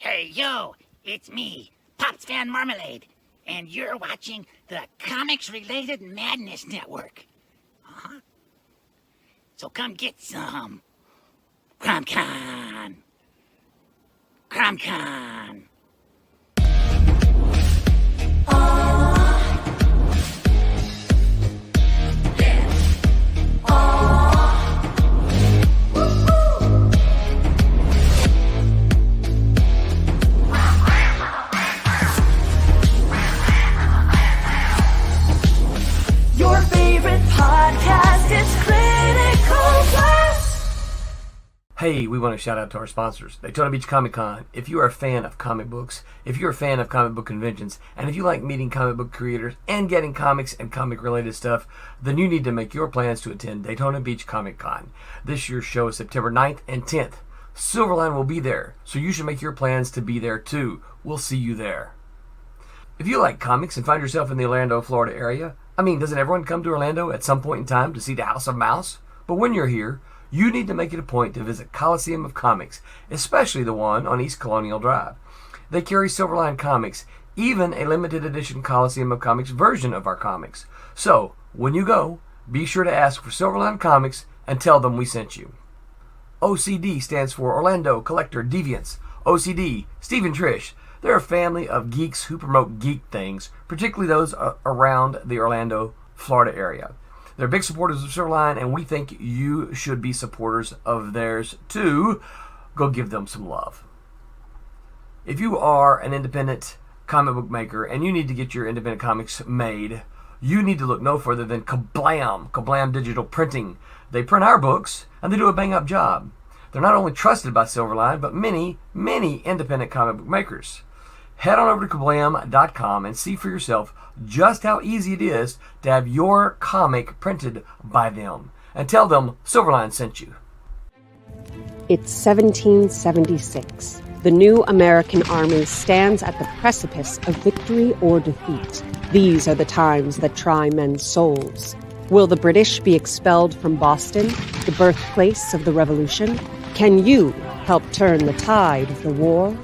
Hey, yo, it's me, Pops Fan Marmalade, and you're watching the Comics-Related Madness Network. Uh-huh. So come get some. CromCon. CromCon. Your favorite podcast is Critical Blast. Hey, we want to shout out to our sponsors, Daytona Beach Comic Con. If you are a fan of comic books, if you're a fan of comic book conventions, and if you like meeting comic book creators and getting comics and comic-related stuff, then you need to make your plans to attend Daytona Beach Comic Con. This year's show is September 9th and 10th. Silverline will be there, so you should make your plans to be there too. We'll see you there. If you like comics and find yourself in the Orlando, Florida area, doesn't everyone come to Orlando at some point in time to see the House of Mouse? But when you're here, you need to make it a point to visit Coliseum of Comics, especially the one on East Colonial Drive. They carry Silverline comics, even a limited edition Coliseum of Comics version of our comics. So, when you go, be sure to ask for Silverline Comics and tell them we sent you. OCD stands for Orlando Collector Deviants. OCD, Steve and Trish. They're a family of geeks who promote geek things, particularly those around the Orlando, Florida area. They're big supporters of Silverline, and we think you should be supporters of theirs too. Go give them some love. If you are an independent comic book maker and you need to get your independent comics made, you need to look no further than Kablam Digital Printing. They print our books, and they do a bang-up job. They're not only trusted by Silverline, but many independent comic book makers. Head on over to kablam.com and see for yourself just how easy it is to have your comic printed by them. And tell them Silverline sent you. It's 1776. The new American army stands at the precipice of victory or defeat. These are the times that try men's souls. Will the British be expelled from Boston, the birthplace of the Revolution? Can you help turn the tide of the war?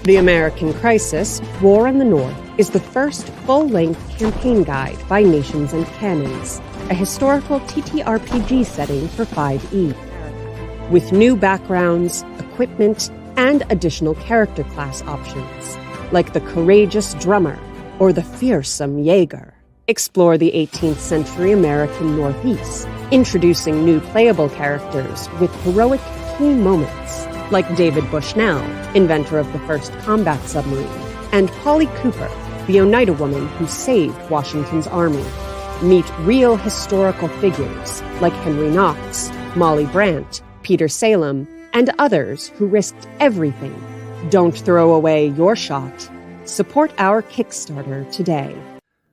The American Crisis, War in the North, is the first full-length campaign guide by Nations and Cannons, a historical TTRPG setting for 5e. With new backgrounds, equipment, and additional character class options, like the courageous drummer or the fearsome Jaeger. Explore the 18th century American Northeast, introducing new playable characters with heroic key moments, like David Bushnell, inventor of the first combat submarine, and Polly Cooper, the Oneida woman who saved Washington's army. Meet real historical figures like Henry Knox, Molly Brant, Peter Salem, and others who risked everything. Don't throw away your shot. Support our Kickstarter today.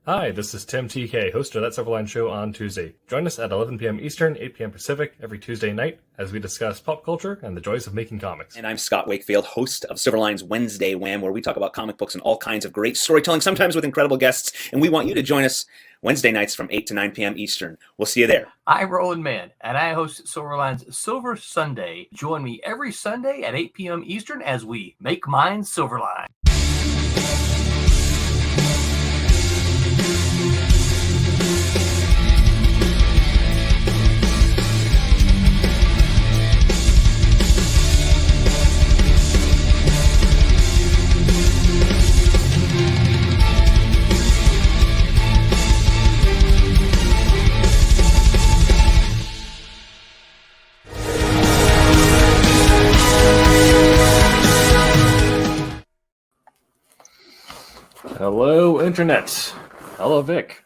Hi, this is Tim TK, host of That Silverline Show on Tuesday. Join us at 11 p.m. Eastern, 8 p.m. Pacific every Tuesday night as we discuss pop culture and the joys of making comics. And I'm Scott Wakefield, host of Silverline's Wednesday Wham, where we talk about comic books and all kinds of great storytelling, sometimes with incredible guests. And we want you to join us Wednesday nights from 8 to 9 p.m. Eastern. We'll see you there. I'm Roland Mann, and I host Silverline's Silver Sunday. Join me every Sunday at 8 p.m. Eastern as we make mine Silverline. Hello, Internet. Hello, Vic.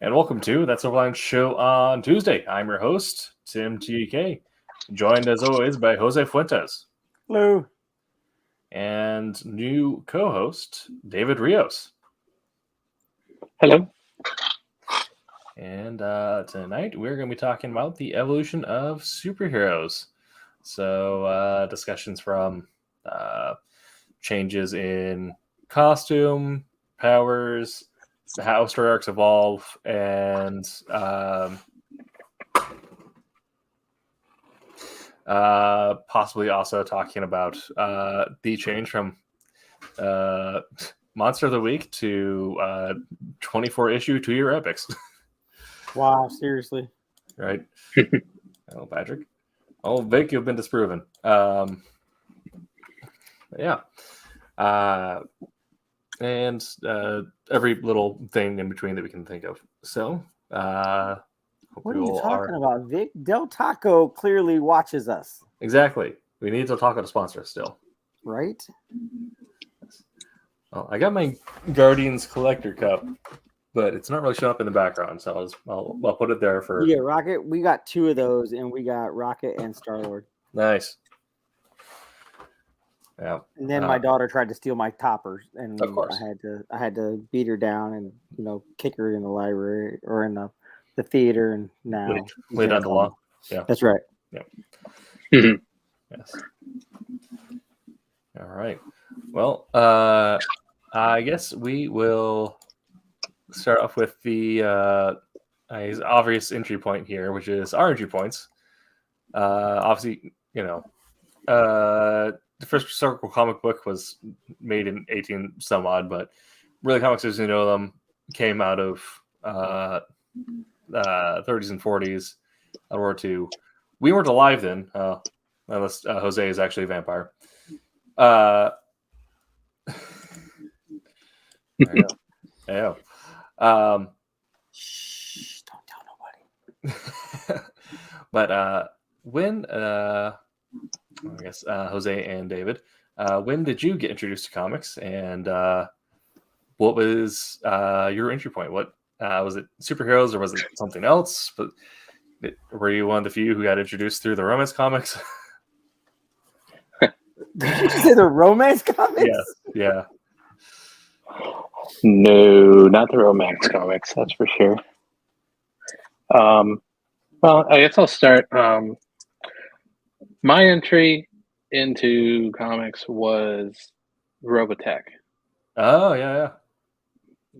And welcome to That Silverline Show on Tuesday. I'm your host, Tim TK, joined as always by Jose Fuentes. Hello. And new co-host, David Rios. Hello. And tonight we're going to be talking about the evolution of superheroes. So discussions from changes in costume, powers, how story arcs evolve, and Possibly also talking about the change from Monster of the Week to 24 issue 2-year epics. Wow, seriously. Right? Oh, Patrick. Oh, Vic, you've been disproven. Yeah. And every little thing in between that we can think of. So, hope What we are you all talking are. about, Vic? Del Taco clearly watches us, Exactly. We need to talk to sponsor us still. right? Well, I got my Guardians collector cup, but it's not really showing up in the background, so I'll put it there for. You get Rocket. We got 2 of those, and we got Rocket and Star-Lord. Nice. Yeah. And then my daughter tried to steal my toppers, and Of course. I had to beat her down and kick her in the library or in the theater, and now Lay down the law. Yeah. That's right. Yeah. Yes. All right. Well, I guess we will start off with the obvious entry point here, which is our entry points. Obviously, the first Circle comic book was made in 18 some odd, but really comics as you know them came out of 30s and 40s, World War II. We weren't alive then, unless Jose is actually a vampire. There you go. Yeah. Shh! Don't tell nobody. But when I guess Jose and David, when did you get introduced to comics, and what was your entry point? What was it? Superheroes, or was it something else? But were you one of the few who got introduced through the romance comics? Did you say the romance comics? Yeah. No, not the romance comics, that's for sure. Well, I guess I'll start. My entry into comics was Robotech. Oh, yeah.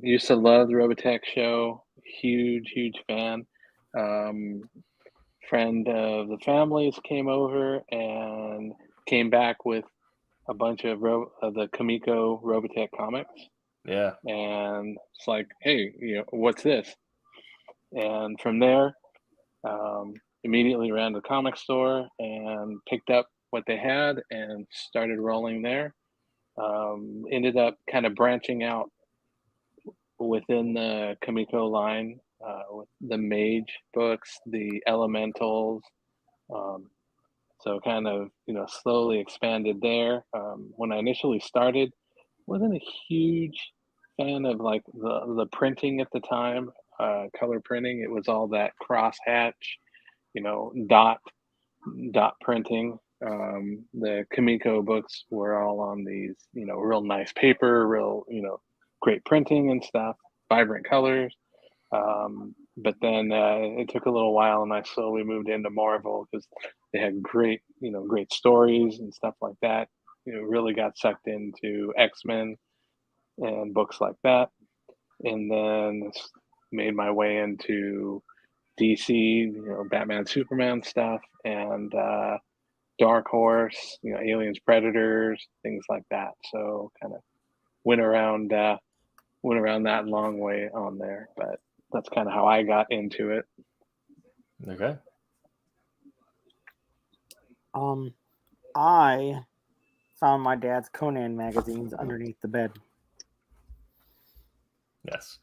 Used to love the Robotech show. Huge fan. Friend of the family's came over and came back with a bunch of the Kamiko Robotech comics. Yeah. And it's like, hey, what's this? And from there, immediately ran to the comic store and picked up what they had and started rolling there. Ended up kind of branching out within the Kamiko line, with the Mage books, the Elementals. So kind of, slowly expanded there. When I initially started, wasn't a huge fan of like the printing at the time, color printing. It was all that crosshatch, dot printing. The Kamiko books were all on these, real nice paper, real, great printing and stuff, vibrant colors. But then it took a little while, and I slowly moved into Marvel because they had great stories and stuff like that. Really got sucked into X-Men and books like that, and then made my way into DC, Batman, Superman stuff, and Dark Horse, Aliens, Predators, things like that. So kind of went around that long way on there, but that's kind of how I got into it. Okay. I found my dad's Conan magazines underneath the bed. Yes.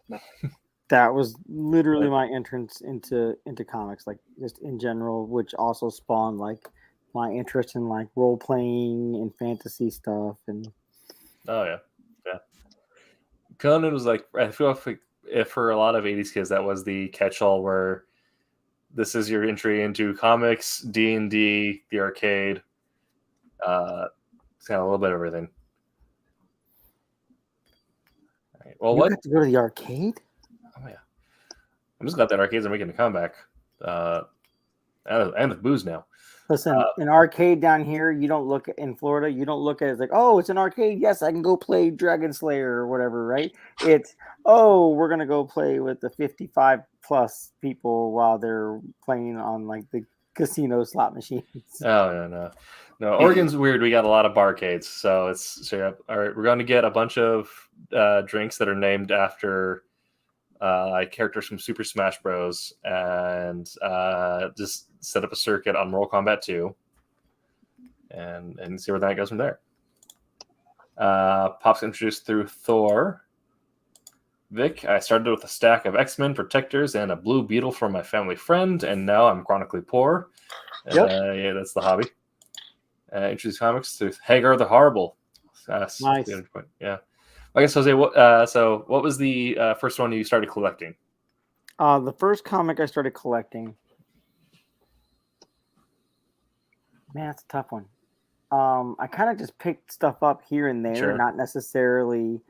That was literally my entrance into comics, like just in general, which also spawned like my interest in like role playing and fantasy stuff. And Oh yeah. Conan was like, I feel like if for a lot of 80s kids that was the catch-all, where this is your entry into comics, D&D, the arcade. It's got a little bit of everything. All right. Well, you got to go to the arcade? Oh yeah. I'm just glad that arcades are making a comeback. And with booze now. Listen, an arcade down here, you don't look in Florida, you don't look at it as like, oh, it's an arcade. Yes, I can go play Dragon Slayer or whatever, right? It's, oh, we're going to go play with the 55 plus people while they're playing on like the casino slot machines. Oh no. Oregon's weird. We got a lot of barcades, so all right. We're going to get a bunch of drinks that are named after like characters from Super Smash Bros. And just set up a circuit on Mortal Kombat 2, and see where that goes from there. Pop's introduced through Thor. Vic, I started with a stack of X-Men protectors and a blue beetle from my family friend, and now I'm chronically poor. Yep. Yeah, that's the hobby. Introduced comics through Hagar the Horrible. Nice. Yeah. I guess, Jose, what was the first one you started collecting? The first comic I started collecting. Man, that's a tough one. I kind of just picked stuff up here and there, Sure. not necessarily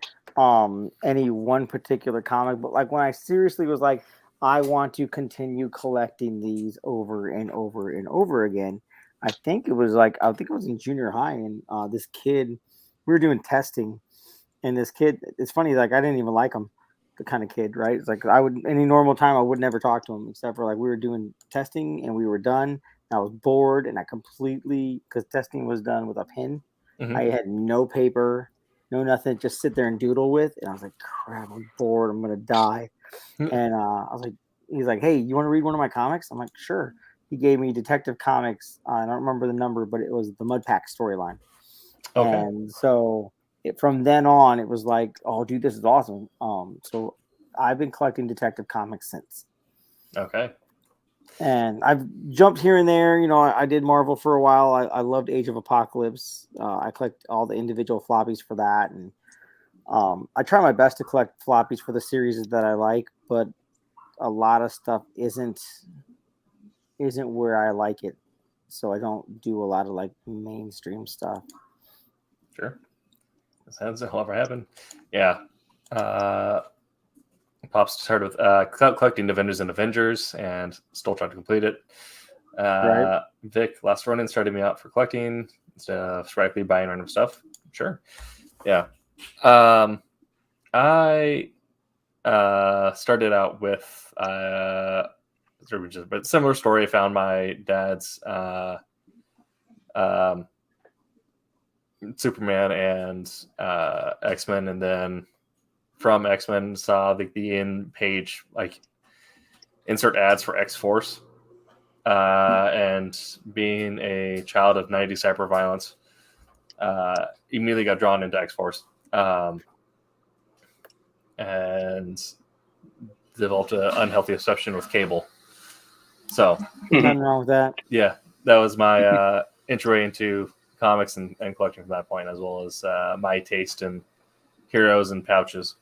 any one particular comic, but like when I seriously was like, I want to continue collecting these over and over and over again. I think it was in junior high, and this kid, we were doing testing, and this kid, it's funny, like I didn't even like him, the kind of kid, right? It's like any normal time I would never talk to him, except for like we were doing testing and we were done. I was bored, and I completely, because testing was done with a pen. Mhm. I had no paper, no nothing, just sit there and doodle with. And I was like, crap, I'm bored. I'm going to die. And I was like, he's like, hey, you want to read one of my comics? I'm like, sure. He gave me Detective Comics. I don't remember the number, but it was the Mudpack storyline. Okay. And so from then on, it was like, oh, dude, this is awesome. So I've been collecting Detective Comics since. Okay. And I've jumped here and there. You know, I did Marvel for a while. I loved Age of Apocalypse. I collect all the individual floppies for that. And I try my best to collect floppies for the series that I like, but a lot of stuff isn't where I like it. So I don't do a lot of like mainstream stuff. Sure. That'll ever happen. Yeah. Pops started with collecting Avengers and Avengers, and still trying to complete it. Right. Vic, last run-in started me out for collecting instead of sporadically buying random stuff. Sure. Yeah. I started out with but similar story. I found my dad's Superman and X-Men, and then from X-Men saw the in-page like insert ads for X-Force, and being a child of 90s cyber violence, immediately got drawn into X-Force, and developed an unhealthy obsession with Cable. So Nothing wrong with that. yeah, that was my entry into comics and collecting from that point, as well as my taste in heroes and pouches.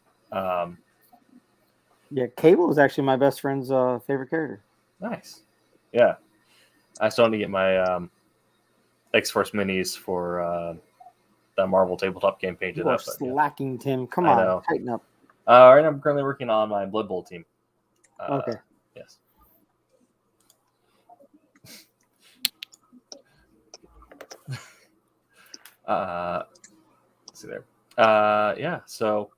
Yeah, Cable is actually my best friend's favorite character. Nice. Yeah. I still need to get my X-Force minis for the Marvel tabletop game painted You are up. But, yeah. slacking, Tim. Come I on, know. tighten up. Right now I'm currently working on my Blood Bowl team. Okay. Yes. Let's see there. Yeah, so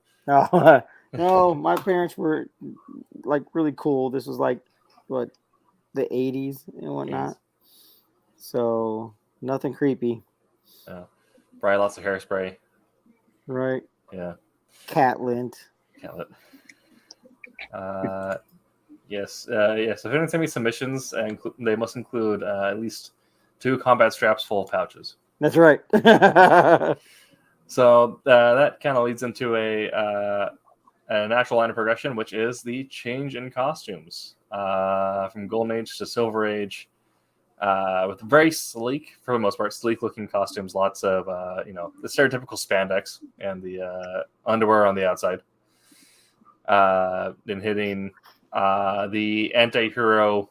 No, my parents were like really cool. This was like what, the 80s and whatnot. 80s. So nothing creepy. probably lots of hairspray. Right. Yeah. Cat lint. Catlet. Yes. Yes. If anyone send me submissions, they must include at least 2 combat straps full of pouches. That's right. So that kind of leads into a natural line of progression, which is the change in costumes from Golden Age to Silver Age, with very sleek, for the most part, sleek-looking costumes. Lots of the stereotypical spandex and the underwear on the outside. Then hitting the anti-hero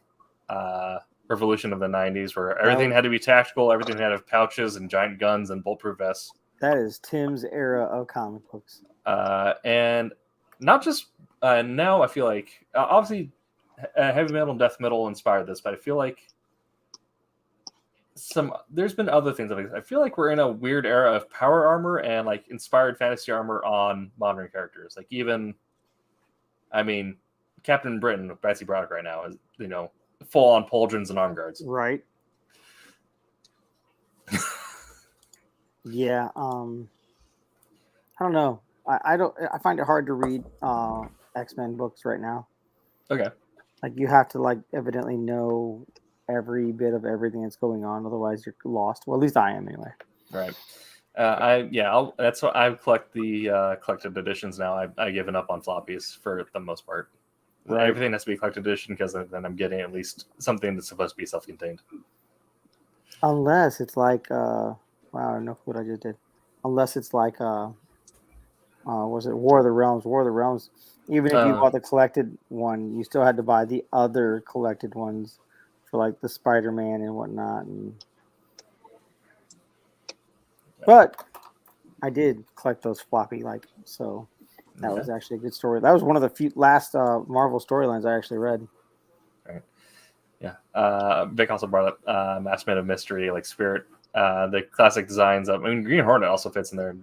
revolution of the 90s, where everything had to be tactical, everything had to have pouches and giant guns and bulletproof vests. That is Tim's era of comic books. And not just now, I feel like obviously heavy metal and death metal inspired this, but I feel like there's been other things. I feel like we're in a weird era of power armor and like inspired fantasy armor on modern characters. Like even, I mean, Captain Britain with Betsy Braddock right now is full on pauldrons and arm guards. Right. Yeah. I don't know. I don't. I find it hard to read X-Men books right now. Okay. Like you have to like evidently know every bit of everything that's going on, otherwise you're lost. Well, at least I am anyway. Right. That's what I collect the collected editions now. I've given up on floppies for the most part. Right. Everything has to be collected edition because then I'm getting at least something that's supposed to be self-contained. Unless it's like wow, I don't know what I just did. Unless it's like was it War of the Realms? War of the Realms. Even if you bought the collected one, you still had to buy the other collected ones for like the Spider-Man and whatnot. But I did collect those floppy, so that was actually a good story. That was one of the few last Marvel storylines I actually read. Right. Yeah. Vic also brought up Masked Man of Mystery, like Spirit, the classic designs of. I mean, Green Hornet also fits in there.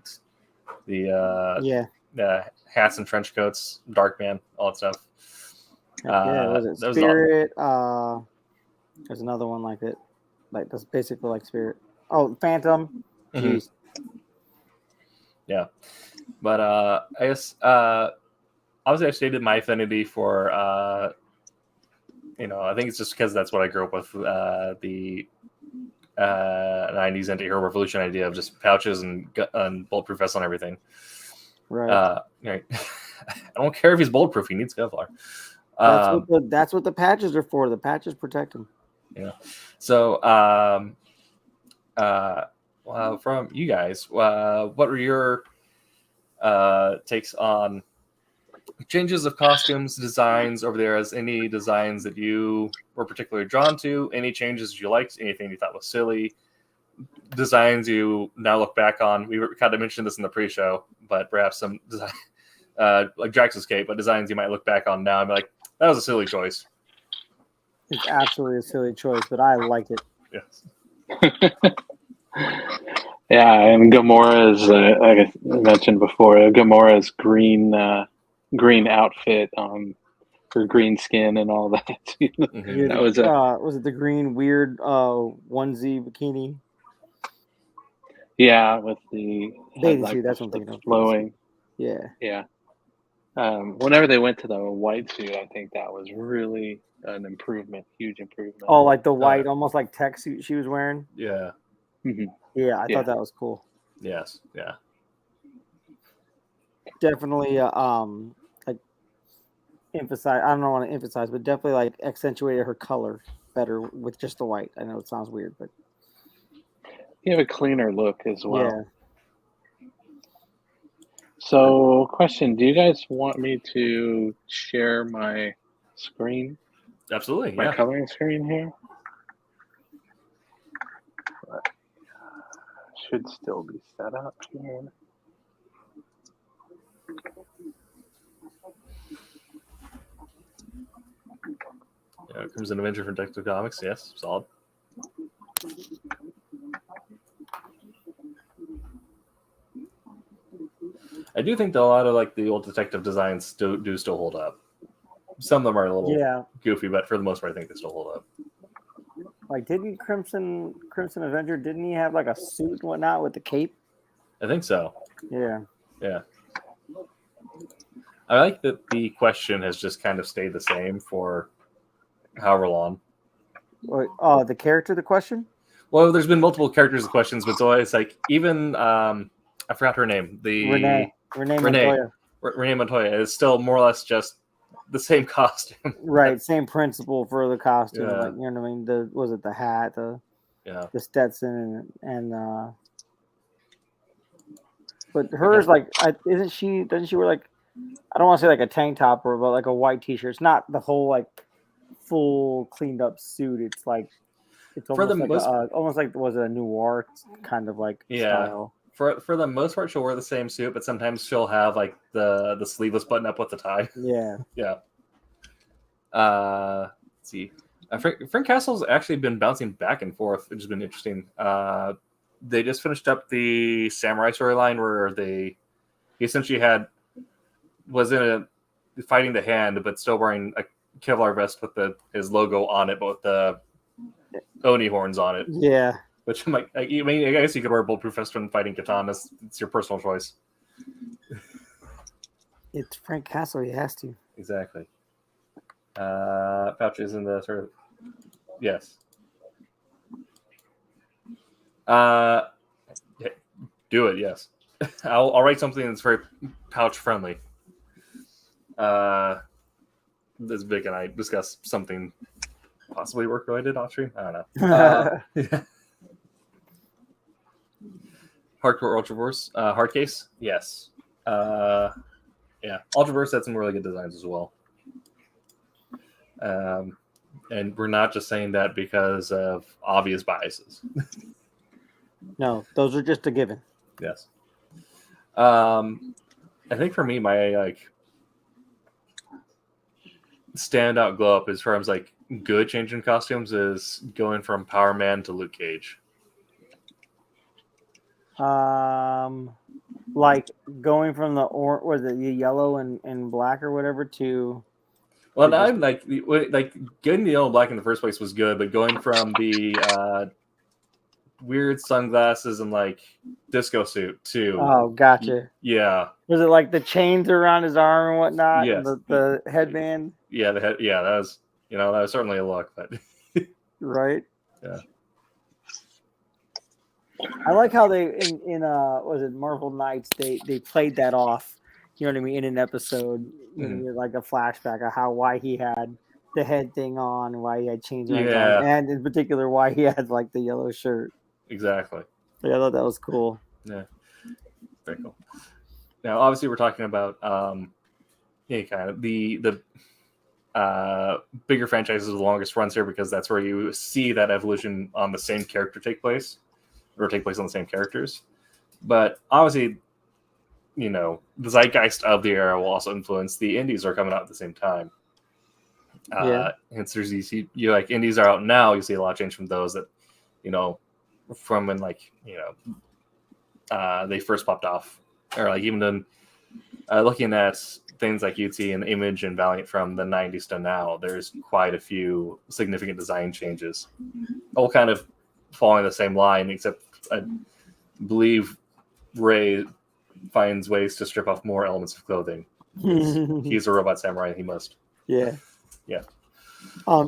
The hats and trench coats, Darkman, all that stuff. Was it Spirit? There's another one like it, like that's basically like Spirit. Oh, Phantom. Jeez. Yeah, but I guess obviously I stated my affinity for I think it's just because that's what I grew up with, the 90s anti-hero revolution idea of just pouches and bulletproof vests on everything. Right. Right. I don't care if he's bulletproof; he needs Kevlar. That's what the patches are for. The patches protect him. Yeah. So, from you guys, what were your takes on changes of costumes, designs over there? As any designs that you were particularly drawn to? Any changes you liked? Anything you thought was silly? Designs you now look back on? We kind of mentioned this in the pre-show, but perhaps some design, like Drax's cape, but designs you might look back on now and be like, that was a silly choice. It's absolutely a silly choice, but I liked it. Yes. Yeah, and Gamora's, like I mentioned before, Gamora's green outfit, her green skin and all that. Mm-hmm. That was it the green weird onesie bikini? Yeah, with the bathing suit. That's what I'm thinking of. Flowing. Yeah. Yeah. Whenever they went to the white suit, I think that was really an improvement, huge improvement. Oh, like the white, almost like tech suit she was wearing. Yeah. Mm-hmm. Yeah, I thought that was cool. Yes. Yeah. Definitely, like emphasize. I don't want to emphasize, but definitely like accentuated her color better with just the white. I know it sounds weird, but you have a cleaner look as well. Yeah. So, question: do you guys want me to share my screen? Absolutely. My coloring screen here. But, should still be set up here. Yeah, Crimson Avenger from Detective Comics. Yes, solid. I do think that a lot of like the old detective designs do still hold up. Some of them are a little goofy, but for the most part, I think they still hold up. Like, didn't Crimson Avenger, didn't he have like a suit and whatnot with the cape? I think so. Yeah. Yeah. I like that the question has just kind of stayed the same for however long. Oh, the character, the question? Well, there's been multiple characters of questions, but it's always like even I forgot her name. Renee Montoya. Renee Montoya is still more or less just the same costume. Right, same principle for the costume. Yeah. Like, you know what I mean? Was it the hat, the Stetson, and but hers doesn't she wear like, I don't want to say like a tank top but like a white t-shirt. It's not the whole like full cleaned up suit. It's like it's almost like was it a noir kind of like style. For the most part, she'll wear the same suit, but sometimes she'll have like the sleeveless button up with the tie. Yeah. Yeah. Let's see. Frank Castle's actually been bouncing back and forth, which has been interesting. They just finished up the samurai storyline where he essentially was in fighting the hand, but still wearing Kevlar vest with his logo on it, but with the Oni horns on it. Yeah. Which I'm like, I mean, I guess you could wear bulletproof vest when fighting katanas. It's your personal choice. It's Frank Castle. He has to. Exactly. Pouches in the sort of yes. Do it. Yes. I'll write something that's very pouch friendly. This Vic and I discuss something possibly work related off stream. I don't know. Hardcore Ultraverse, hard case, yes. Yeah, Ultraverse had some really good designs as well. And we're not just saying that because of obvious biases. No, those are just a given. Yes. I think for me, my standout glow up as far as good change in costumes is going from Power Man to Luke Cage. Like going from the yellow and black or whatever to. Well, I'm getting the yellow and black in the first place was good, but going from the weird sunglasses and disco suit to Gotcher. Yeah. Was it like the chains around his arm and whatnot? Yes. And the headband. Yeah, that was that was certainly a look, but right. Yeah. I like how they in was it Marvel Knights they played that off, you know what I mean, in an episode, like a flashback of why he had the head thing on and why he had chains around his arm, and in particular why he had the yellow shirt. Exactly. I thought that was cool. Yeah. Very cool. Now obviously we're talking about kind of the bigger franchises with the longest runs here because that's where you see that evolution on the same character take place on the same characters. But obviously, the zeitgeist of the era will also influence the indies are coming out at the same time. And so you indies are out now, you see a lot of change from those that, from when they first popped off. Or even then looking at things like UT and Image and Valiant from the 90s to now, there's quite a few significant design changes. All kind of following the same line, except I believe Ray finds ways to strip off more elements of clothing. He's a robot samurai and he must. Yeah. Yeah.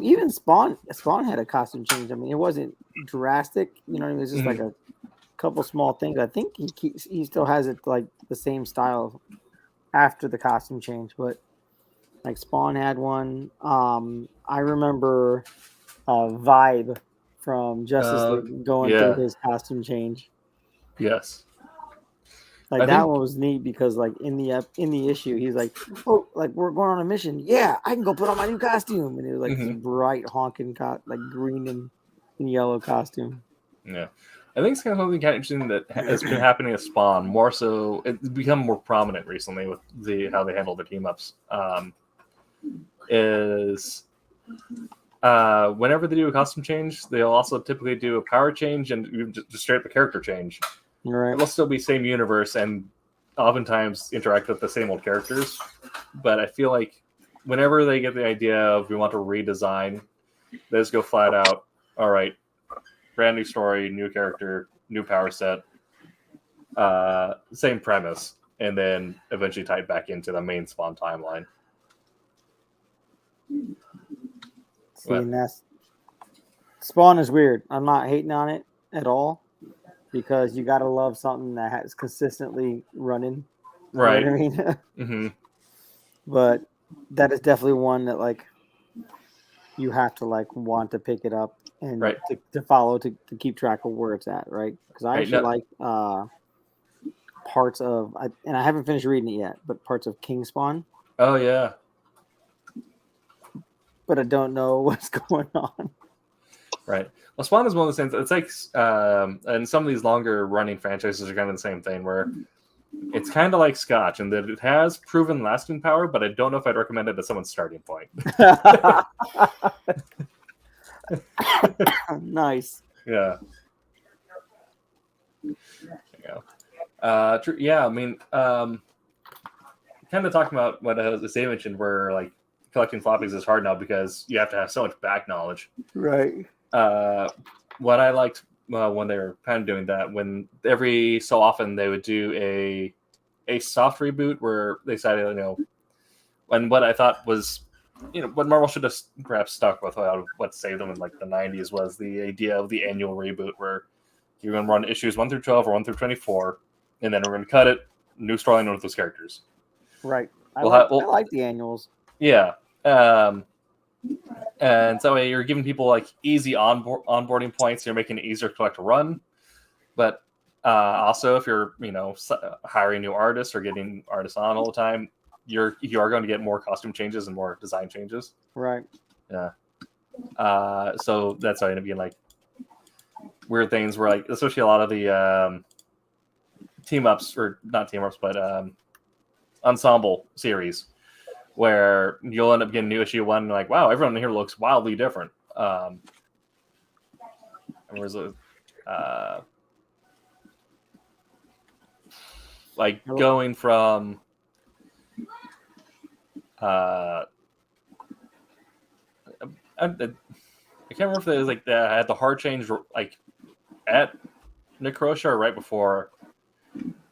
Even Spawn had a costume change. I mean, it wasn't drastic, it was just like a couple small things. I think he still has it the same style after the costume change, but Spawn had one. I remember Vibe from Justice League going through his costume change. Yes. That one was neat because in the issue he's we're going on a mission. Yeah, I can go put on my new costume, and it was this bright honking green and yellow costume. Yeah. I think it's kind of something kind of interesting that has been happening with Spawn. More so, it's become more prominent recently with how they handle their team ups. Whenever they do a costume change, they'll also typically do a power change and just straight up a character change. Right. It'll still be same universe and oftentimes interact with the same old characters. But I feel like whenever they get the idea of we want to redesign, they just go flat out. All right. Brand new story, new character, new power set, same premise, and then eventually tie it back into the main Spawn timeline. Spawn is weird. I'm not hating on it at all because you got to love something that has consistently running. Right. You know what I mean? But that is definitely one that you have to want to pick it up and to follow to keep track of where it's at, right? Because I actually like parts of, and I haven't finished reading it yet, but parts of King Spawn. Oh yeah, but I don't know what's going on. Right. Well, Spawn is one of those things. It's and some of these longer running franchises are kind of the same thing, where it's kind of like Scotch, in that it has proven lasting power, but I don't know if I'd recommend it as someone's starting point. Nice. Yeah. Yeah. I mean, kind of talking about what Zay mentioned, where collecting floppies is hard now because you have to have so much back knowledge. Right. What I liked when they were kind of doing that, when every so often they would do a soft reboot where they decided, when what I thought was, what Marvel should have perhaps stuck with what saved them in like the 90s was the idea of the annual reboot where you're going to run issues 1 through 12 or 1 through 24, and then we're going to cut it, new storyline with those characters. Right. I We'll like the annuals. Yeah. And so you're giving people like easy onboarding points. You're making it easier to collect a run. But also, if you're hiring new artists or getting artists on all the time, you are going to get more costume changes and more design changes. Right. Yeah. So that's why I end up being like weird things where like especially a lot of the team ups or not team ups but ensemble series where you'll end up getting new issue 1 and like, wow, everyone here looks wildly different. Whereas like going from I can't remember if it was like had the hard change like at Necrotia or right before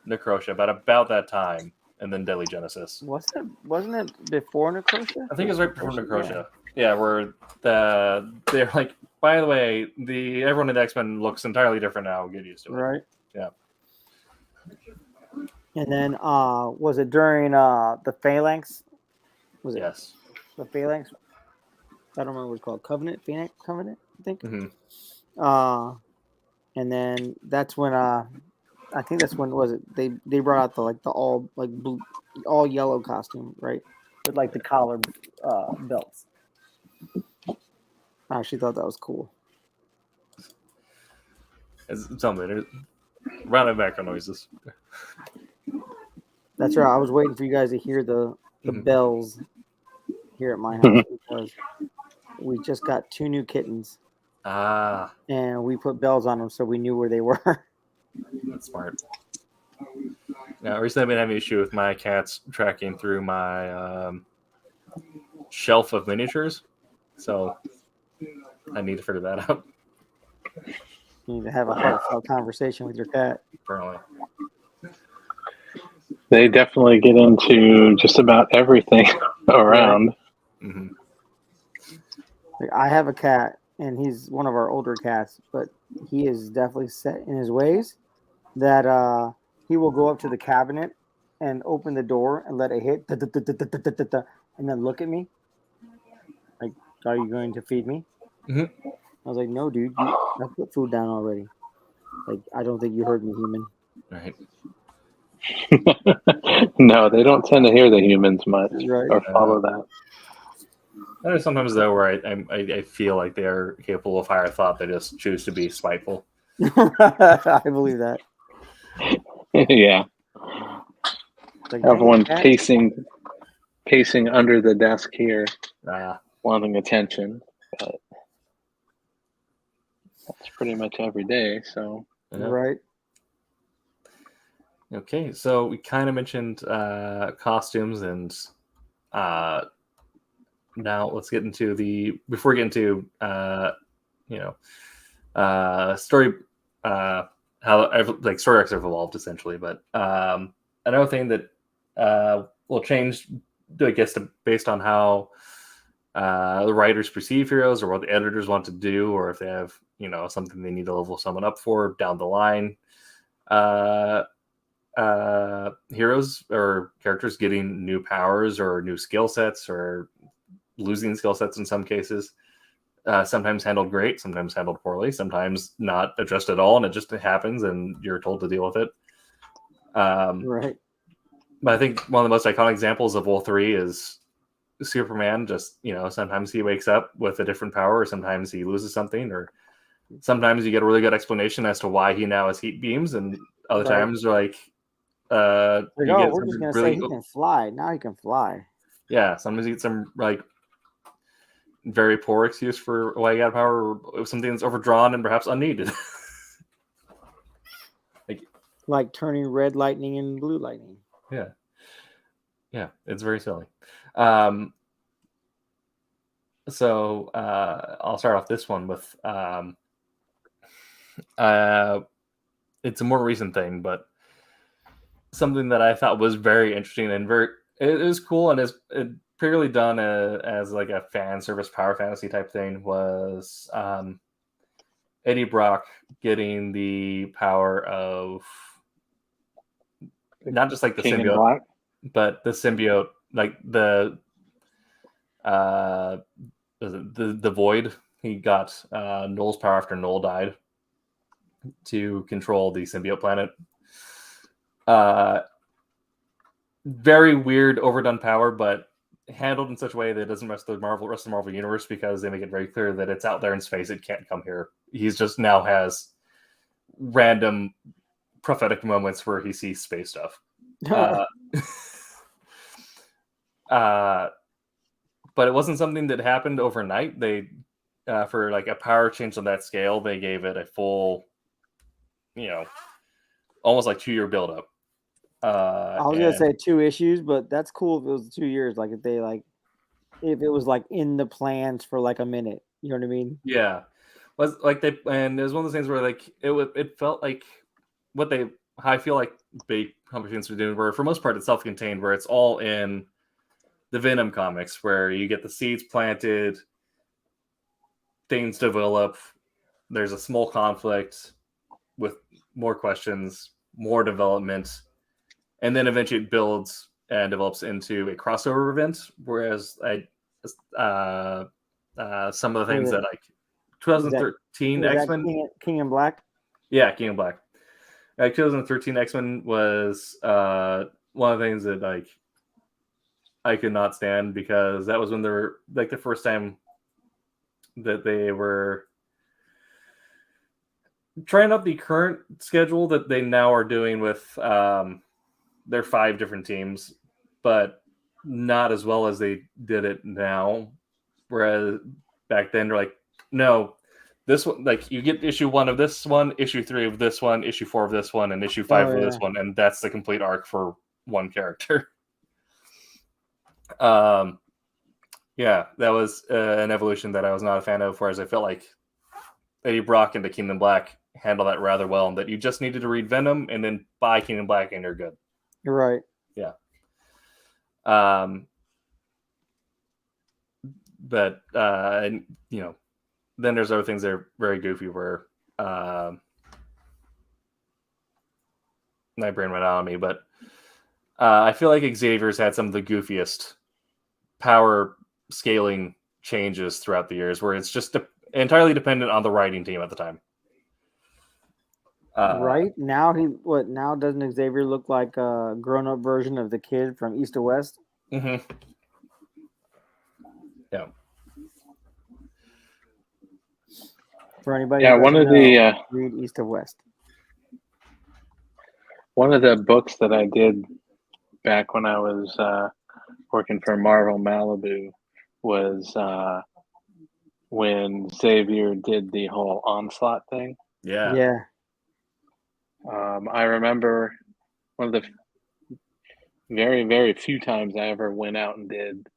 Necrotia, but about that time, and then Deadly Genesis. Wasn't it before Necrotia? I think it was right before Necrotia. Yeah, where they're like, by the way, everyone in the X-Men looks entirely different now. Get used to it. Right. Yeah. And then was it during the Phalanx? Was it? Yes. The Phalanx. I don't remember what it's called. Covenant, Phoenix, Covenant, I think. Mm-hmm. And then that's when I think that's when was it? They brought out the all like blue, all yellow costume, right? With like the collar belts. I actually thought that was cool. It's something. Random background noises. That's right. I was waiting for you guys to hear the Mm-hmm. bells here at my house because we just got 2 new kittens. And we put bells on them so we knew where they were. That's smart. Now, recently I've been having an issue with my cats tracking through my shelf of miniatures, so I need to figure that out. You need to have a heartfelt conversation with your cat. Apparently. They definitely get into just about everything around. Mm-hmm. Like, I have a cat, and he's one of our older cats, but he is definitely set in his ways that he will go up to the cabinet and open the door and let it hit, and then look at me. Like, are you going to feed me? Mm-hmm. I was like, no, dude, I put food down already. Like, I don't think you heard me, human. Right. No, they don't tend to hear the humans much Right. or follow that. There's sometimes though where I feel like they're capable of higher thought. They just choose to be spiteful. I believe that. Yeah. Like, Everyone cat? pacing under the desk here, Ah. wanting attention. But that's pretty much every day. So Yeah. Right. Okay, so we kind of mentioned costumes, and now let's get into before we get into story how like story arcs have evolved essentially. But another thing that will change, I guess, based on how the writers perceive heroes or what the editors want to do, or if they have something they need to level someone up for down the line. Heroes or characters getting new powers or new skill sets or losing skill sets in some cases, sometimes handled great, sometimes handled poorly, sometimes not addressed at all, and it just happens and you're told to deal with it. Right. But I think one of the most iconic examples of all three is Superman. Just sometimes he wakes up with a different power, or sometimes he loses something, or sometimes you get a really good explanation as to why he now has heat beams, and other Right. times like Like, you oh, get we're some just gonna really, say he can fly. Now he can fly. yeah, sometimes you get some like very poor excuse for why you got power, or something that's overdrawn and perhaps unneeded. Like turning red lightning and blue lightning. Yeah, it's very silly. So I'll start off this one with it's a more recent thing, but something that I thought was very interesting and it is cool and is purely done as like a fan service power fantasy type thing was Eddie Brock getting the power of not just like the King in symbiote, Black. but the symbiote, like the the void. He got Null's power after Null died to control the symbiote planet. Very weird, overdone power, but handled in such a way that it doesn't rest of the Marvel universe, because they make it very clear that it's out there in space. It can't come here. He's just now has random prophetic moments where he sees space stuff. But it wasn't something that happened overnight. They, for like a power change on that scale, they gave it a full, almost like 2-year buildup. I was gonna say 2 issues, but that's cool if it was 2 years. Like if it was like in the plans for like a minute. You know what I mean? Yeah, was like and it was one of those things where like it felt like I feel like big publications were doing, where for most part it's self-contained, where it's all in the Venom comics, where you get the seeds planted, things develop, there's a small conflict with more questions, more development, and then eventually it builds and develops into a crossover event. Whereas some of the things that like 2013 X-Men, King in Black. yeah, King in Black. Like 2013 X-Men was one of the things that like I could not stand, because that was when they were like the first time that they were trying out the current schedule that they now are doing with their 5 different teams, but not as well as they did it now. Whereas back then they're like, no, this one, like you get issue 1 of this one, issue 3 of this one, issue 4 of this one, and issue 5 of this one, and that's the complete arc for one character. Yeah, that was an evolution that I was not a fan of, whereas I felt like Eddie Brock into Kingdom Black handled that rather well, and that you just needed to read Venom and then buy Kingdom Black and you're good. You're right. Yeah. But then there's other things that are very goofy where my brain went out on me, but I feel like Xavier's had some of the goofiest power scaling changes throughout the years, where it's just entirely dependent on the writing team at the time. Right now, now doesn't Xavier look like a grown-up version of the kid from East to West? Mm-hmm. Yeah. For anybody, one of the read East to West. One of the books that I did back when I was working for Marvel Malibu was when Xavier did the whole Onslaught thing. Yeah. I remember one of the very, very few times I ever went out and did.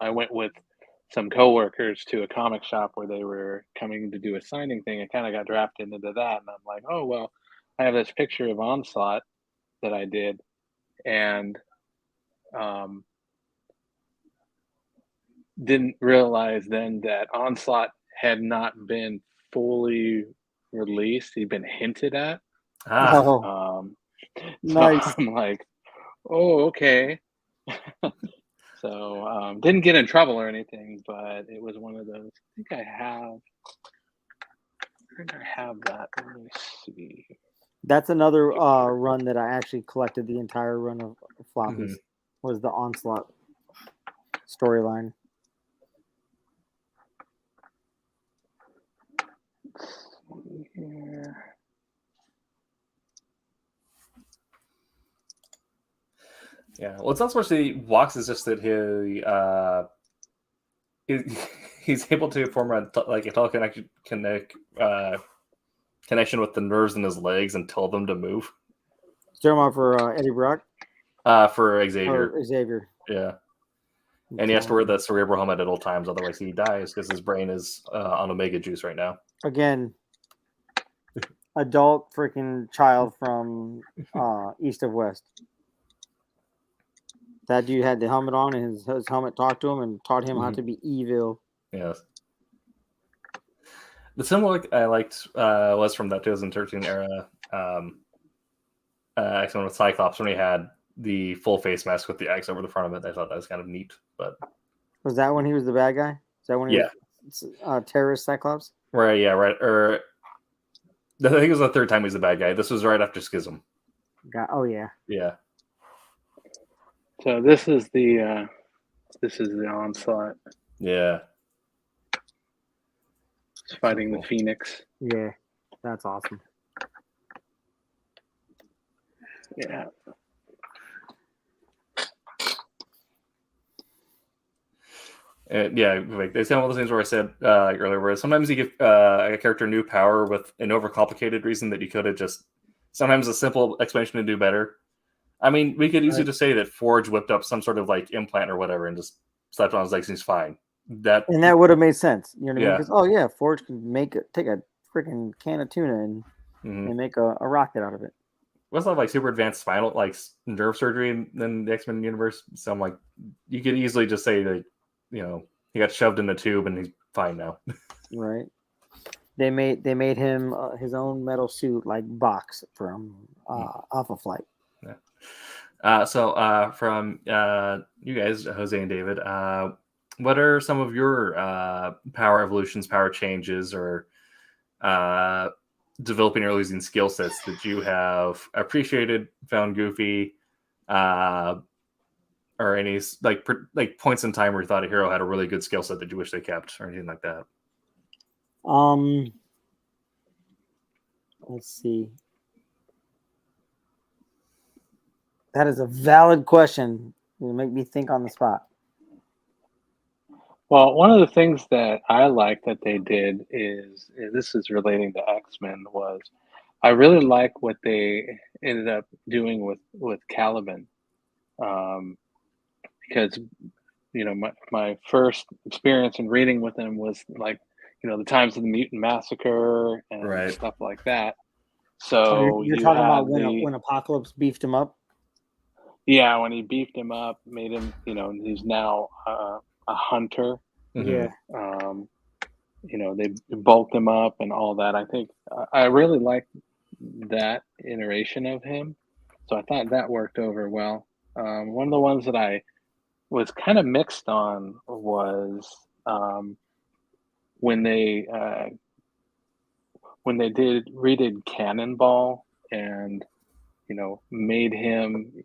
I went with some coworkers to a comic shop where they were coming to do a signing thing. I kind of got drafted into that, and I'm like, oh well, I have this picture of Onslaught that I did, and didn't realize then that Onslaught had not been fully released. He'd been hinted at. Nice. So I'm like, oh, okay. So didn't get in trouble or anything, but it was one of those. I think I have that. Let me see. That's another run that I actually collected. The entire run of floppies was the Onslaught storyline. Yeah. Yeah, well, it's not so much that he walks; it's just that he's able to form a teleconnection connection with the nerves in his legs and tell them to move. Talking about for Eddie Brock? For Xavier. Or Xavier. Yeah. And he has to wear the cerebral helmet at all times, otherwise he dies because his brain is on Omega juice right now. Again, adult freaking child from East of West. That dude had the helmet on, and his helmet talked to him and taught him how to be evil. Yes. The symbol I liked was from that 2013 era. X-Men with Cyclops when he had the full face mask with the X over the front of it. I thought that was kind of neat. But was that when he was the bad guy? Is that when he was terrorist Cyclops? Right. Yeah. Right. Or I think it was the third time he was the bad guy. This was right after Schism. Oh yeah. Yeah. So this is the Onslaught. Yeah. It's fighting the Phoenix. Yeah, that's awesome. Yeah. Yeah, like it's one of those things where I said earlier, where sometimes you give a character new power with an overcomplicated reason that you could have just. Sometimes a simple explanation to do better. I mean, we could easily just say that Forge whipped up some sort of like implant or whatever and just slapped on his legs and he's fine. That would have made sense. You know what I mean? Yeah. Because, oh yeah, Forge can take a freaking can of tuna and make a rocket out of it. What's that like super advanced spinal like nerve surgery in the X-Men universe? So I'm like, you could easily just say that, you know, he got shoved in the tube and he's fine now. Right. They made him his own metal suit like Box from Alpha Flight. Yeah. So from you guys, Jose and David, what are some of your power evolutions, power changes, or developing or losing skill sets that you have appreciated, found goofy, or any like points in time where you thought a hero had a really good skill set that you wish they kept, or anything like that? Let's see. That is a valid question. It'll make me think on the spot. Well, one of the things that I like that they did is this is relating to X-Men was I really like what they ended up doing with Caliban, because you know my first experience in reading with him was like the times of the Mutant Massacre and stuff like that. So you're talking about when Apocalypse beefed him up. Yeah, when he beefed him up, made him he's now a hunter. Yeah. They bulked him up and all that. I think I really liked that iteration of him. So I thought that worked over well. One of the ones that I was kind of mixed on was when they redid Cannonball and made him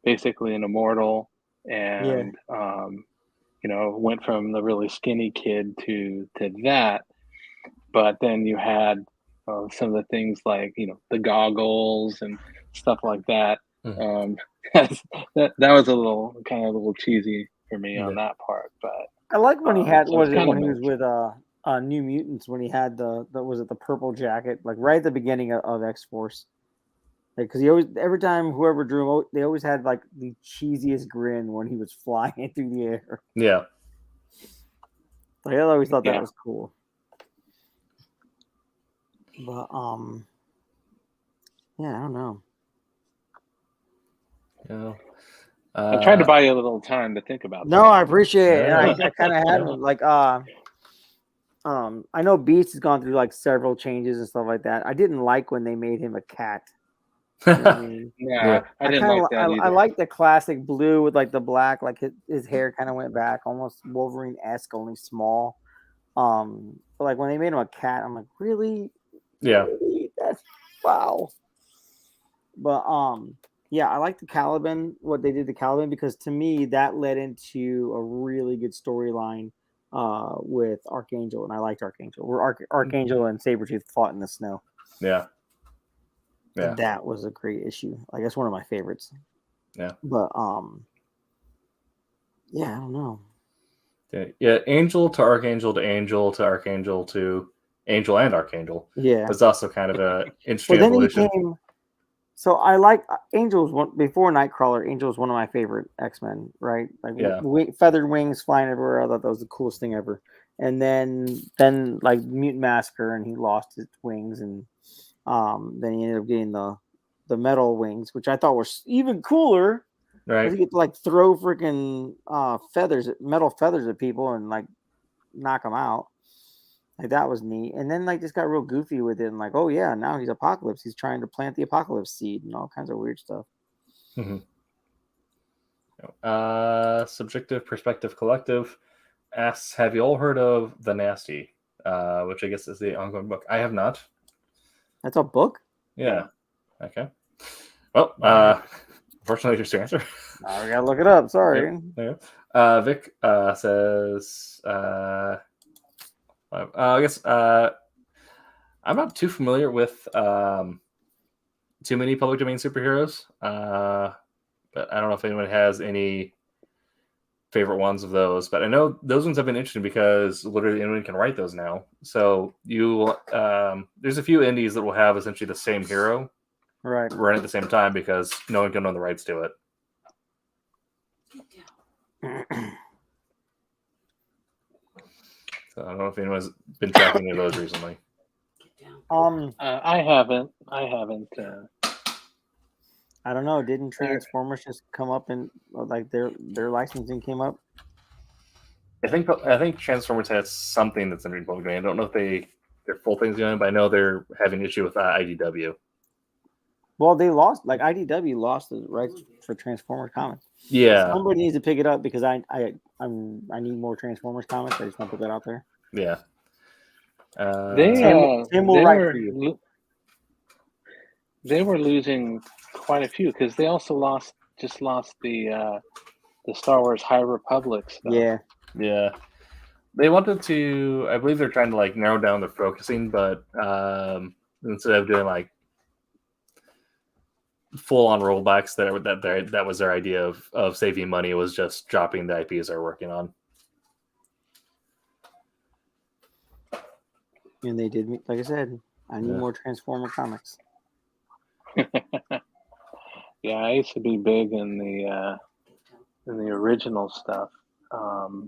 basically an immortal and went from the really skinny kid to that. But then you had some of the things like the goggles and stuff like that. That was a little cheesy for me on that part. But I like when he had when he was with New Mutants, when he had the purple jacket, like right at the beginning of X-Force. Because every time whoever drew him, they always had like the cheesiest grin when he was flying through the air. Yeah. Like, I always thought that was cool. But I don't know. Yeah. I tried to buy you a little time to think about that. No, I appreciate it. I kind of had like I know Beast has gone through like several changes and stuff like that. I didn't like when they made him a cat. You know what I mean? I didn't like that either. I like the classic blue with like the black, like his hair kind of went back, almost Wolverine-esque, only small. But like when they made him a cat, I'm like, really? Yeah. Really? That's wow. But yeah, I like the Caliban, what they did to Caliban, because to me that led into a really good storyline with Archangel, and I liked Archangel. Where Archangel and Sabretooth fought in the snow. Yeah. Yeah. And that was a great issue. Like that's one of my favorites. Yeah. But yeah, I don't know. Yeah, Angel to Archangel to Angel to Archangel to Angel and Archangel. Yeah. It's also kind of a interesting evolution. So I like Angel's one before Nightcrawler. Angel's one of my favorite X-Men, right? Like Yeah. feathered wings flying everywhere. I thought that was the coolest thing ever. And then like Mutant Massacre, and he lost his wings, and then he ended up getting the metal wings, which I thought were even cooler. Right. You get to like throw freaking metal feathers at people and like knock them out. Like that was neat. And then like just got real goofy with it, and like, oh yeah, now he's Apocalypse. He's trying to plant the Apocalypse seed and all kinds of weird stuff. Mm-hmm. Subjective Perspective Collective asks, have you all heard of The Nasty? Which I guess is the ongoing book. I have not. That's a book? Yeah. Okay. Well, unfortunately, just your answer. I gotta look it up. Sorry. Yeah. Vic says, I guess I'm not too familiar with too many public domain superheroes, but I don't know if anyone has any favorite ones of those. But I know those ones have been interesting because literally anyone can write those now. So there's a few indies that will have essentially the same hero Right. run at the same time because no one can own the rights to it. So I don't know if anyone's been tracking any of those recently. I haven't. I don't know. Didn't Transformers just come up and like their licensing came up? I think Transformers has something that's in public domain. I don't know if their full thing's going, but I know they're having an issue with IDW. Well, they lost. Like IDW lost the rights for Transformers comics. Yeah, somebody needs to pick it up because I need more Transformers comics. I just want to put that out there. Yeah. They were losing quite a few because they also lost the Star Wars High Republic stuff. Yeah. They wanted to. I believe they're trying to like narrow down their focusing, but instead of doing like full on rollbacks, that was their idea of saving money. It was just dropping the IPs they're working on. And they did, like I said, I need more Transformer comics. Yeah, I used to be big in the original stuff,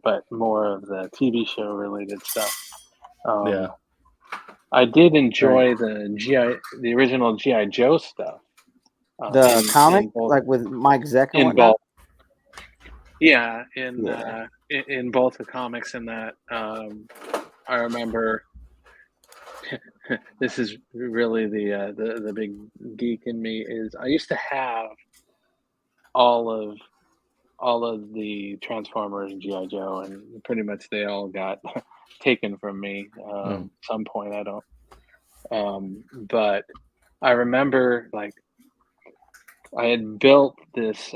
but more of the TV show related stuff. I did enjoy the original G.I. Joe stuff. The comic, like with Mike Zeck and whatnot? In both the comics and that. I remember this is really the big geek in me is I used to have all of the Transformers and G.I. Joe, and pretty much they all got taken from me at some point. I don't. But I remember like I had built this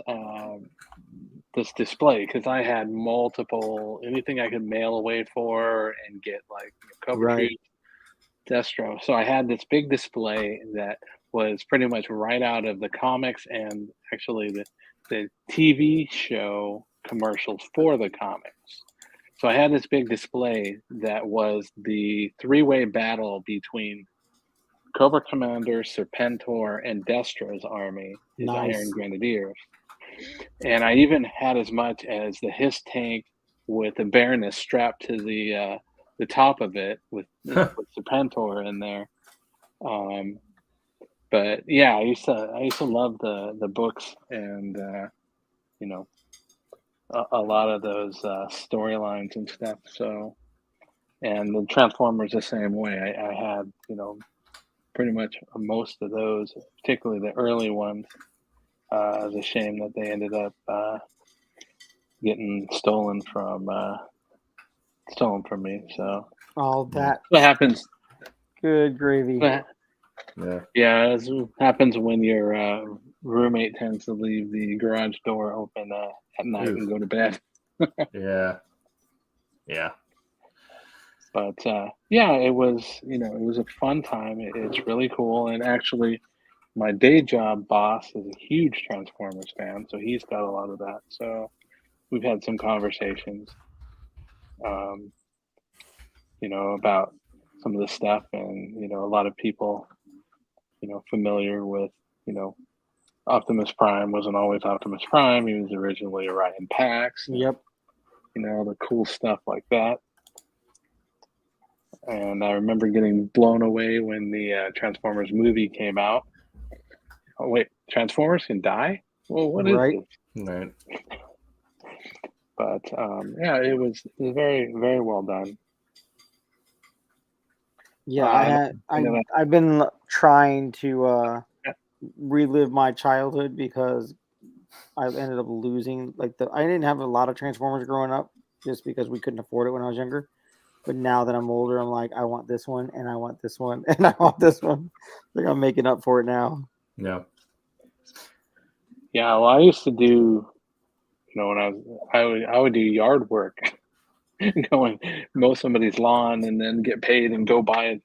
display because I had multiple anything I could mail away for and get like Cobra Destro. So I had this big display that was pretty much right out of the comics and actually the TV show commercials for the comics. So I had this big display that was the three-way battle between Cobra Commander, Serpentor, and Destro's army, his Iron Grenadiers. And I even had as much as the Hiss tank with the Baroness strapped to the top of it with Serpentor in there. But yeah, I used to love the books and a lot of those storylines and stuff. So, and the Transformers the same way. I had pretty much most of those, particularly the early ones. It's a shame that they ended up getting stolen from me. So all that what happens? Good gravy. Yeah, that's what happens when your roommate tends to leave the garage door open at night and go to bed. Yeah. But it was a fun time. It's really cool, and actually, my day job boss is a huge Transformers fan, so he's got a lot of that. So we've had some conversations, about some of the stuff, and a lot of people, familiar with Optimus Prime wasn't always Optimus Prime. He was originally Orion Pax. Yep. The cool stuff like that. And I remember getting blown away when the Transformers movie came out. Oh, wait, Transformers can die? Well, what is Right. this? Right. But it was very, very well done. Yeah, I've been trying to relive my childhood because I ended up losing I didn't have a lot of Transformers growing up just because we couldn't afford it when I was younger. But now that I'm older, I'm like, I want this one, and I want this one, and I want this one. I think I'm making up for it now. Yeah. Yeah, well, I used to do, when I would do yard work, going mow somebody's lawn and then get paid and go buy,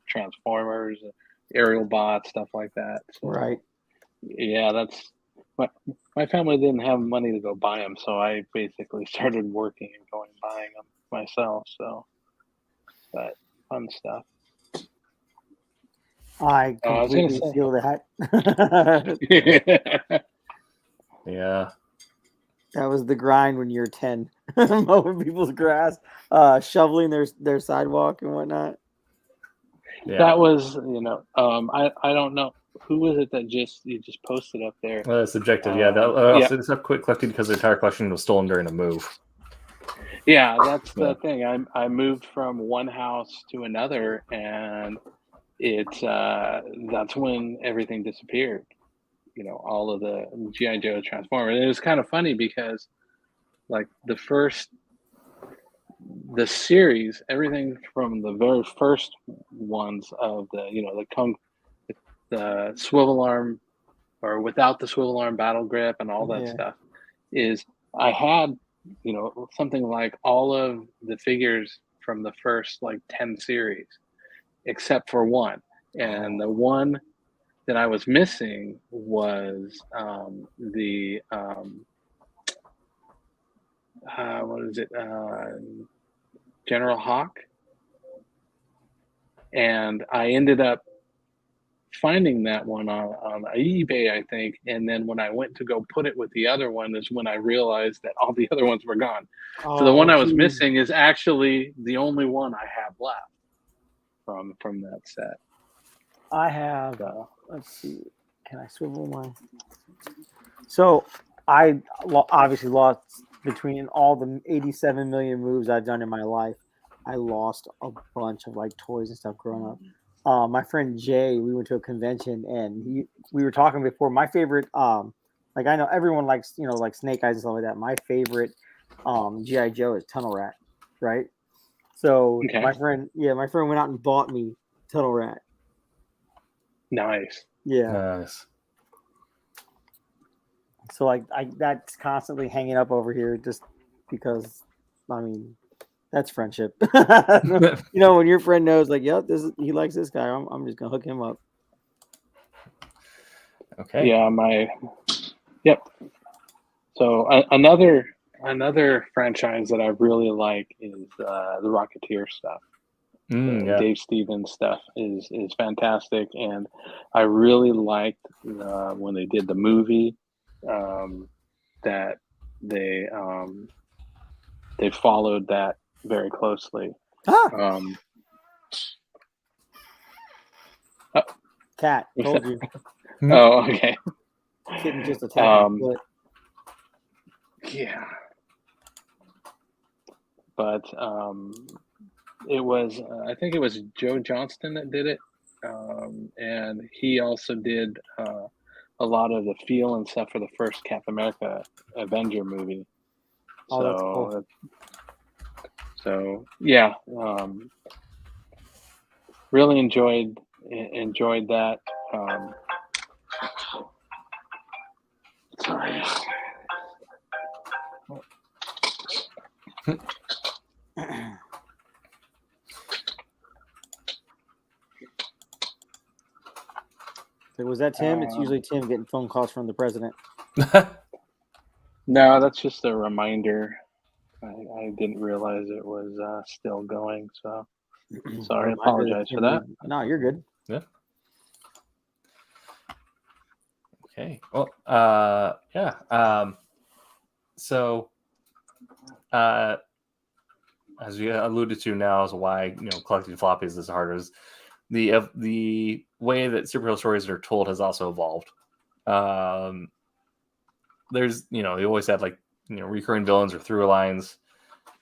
Transformers, aerial bots, stuff like that. So, Right. Yeah, that's my family didn't have money to go buy them, so I basically started working and going buying them myself. So, but fun stuff. I was gonna completely say- feel that. Yeah. That was the grind when you're 10, mowing people's grass, shoveling their sidewalk and whatnot. Yeah. That was, I don't know who was it that you just posted up there. Well, it's subjective. Yeah. It's not quit collecting because the entire collection was stolen during a move. Yeah, that's the thing. I moved from one house to another, and that's when everything disappeared. All of the G.I. Joe Transformers. And it was kind of funny because, like, the series, everything from the very first ones of the swivel arm, or without the swivel arm battle grip and all that stuff, is I had something like all of the figures from the first 10 series, except for one. And the one that I was missing was the what is it? General Hawk. And I ended up finding that one on eBay, I think. And then when I went to go put it with the other one is when I realized that all the other ones were gone. So the one I was missing is actually the only one I have left from that set. I have, let's see, can I swivel my? So I obviously lost between all the 87 million moves I've done in my life. I lost a bunch of toys and stuff growing up. My friend Jay, we went to a convention and we were talking before. My favorite, I know everyone likes, like Snake Eyes and stuff like that. My favorite G.I. Joe is Tunnel Rat, right? So my friend went out and bought me Tunnel Rat. Nice. Yeah. Nice. So that's constantly hanging up over here just because, that's friendship. When your friend knows, yep, he likes this guy, I'm just gonna hook him up. Okay. Yeah, yep. So another franchise that I really like is the Rocketeer stuff. Dave Stevens stuff is fantastic, and I really liked when they did the movie that they followed that very closely. Cat, told you. Oh, okay. Kitten just attacked me. Yeah, but it was I think it was Joe Johnston that did it, and he also did a lot of the feel and stuff for the first Captain America Avenger movie. Oh, that's cool. So yeah, really enjoyed that. Sorry. Was that Tim? It's usually Tim getting phone calls from the president. No, that's just a reminder. I didn't realize it was still going, so sorry. I apologize for that. No, you're good. Yeah. Okay. Well, yeah. So, as you alluded to now, is why collecting floppies is hard. Is the way that superhero stories are told has also evolved. There's you always had like recurring villains or through lines.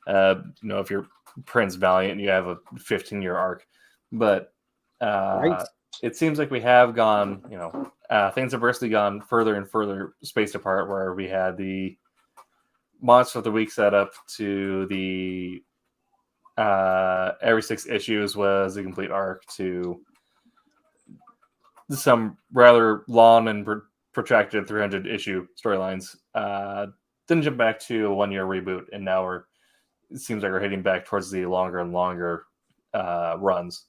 If you're Prince Valiant, you have a 15-year arc, but Right. it seems like we have gone, things have personally gone further and further spaced apart, where we had the Monster of the Week setup to the every 6 issues was a complete arc to some rather long and protracted 300 issue storylines. Then jump back to a 1-year reboot, and now it seems like we're heading back towards the longer and longer runs.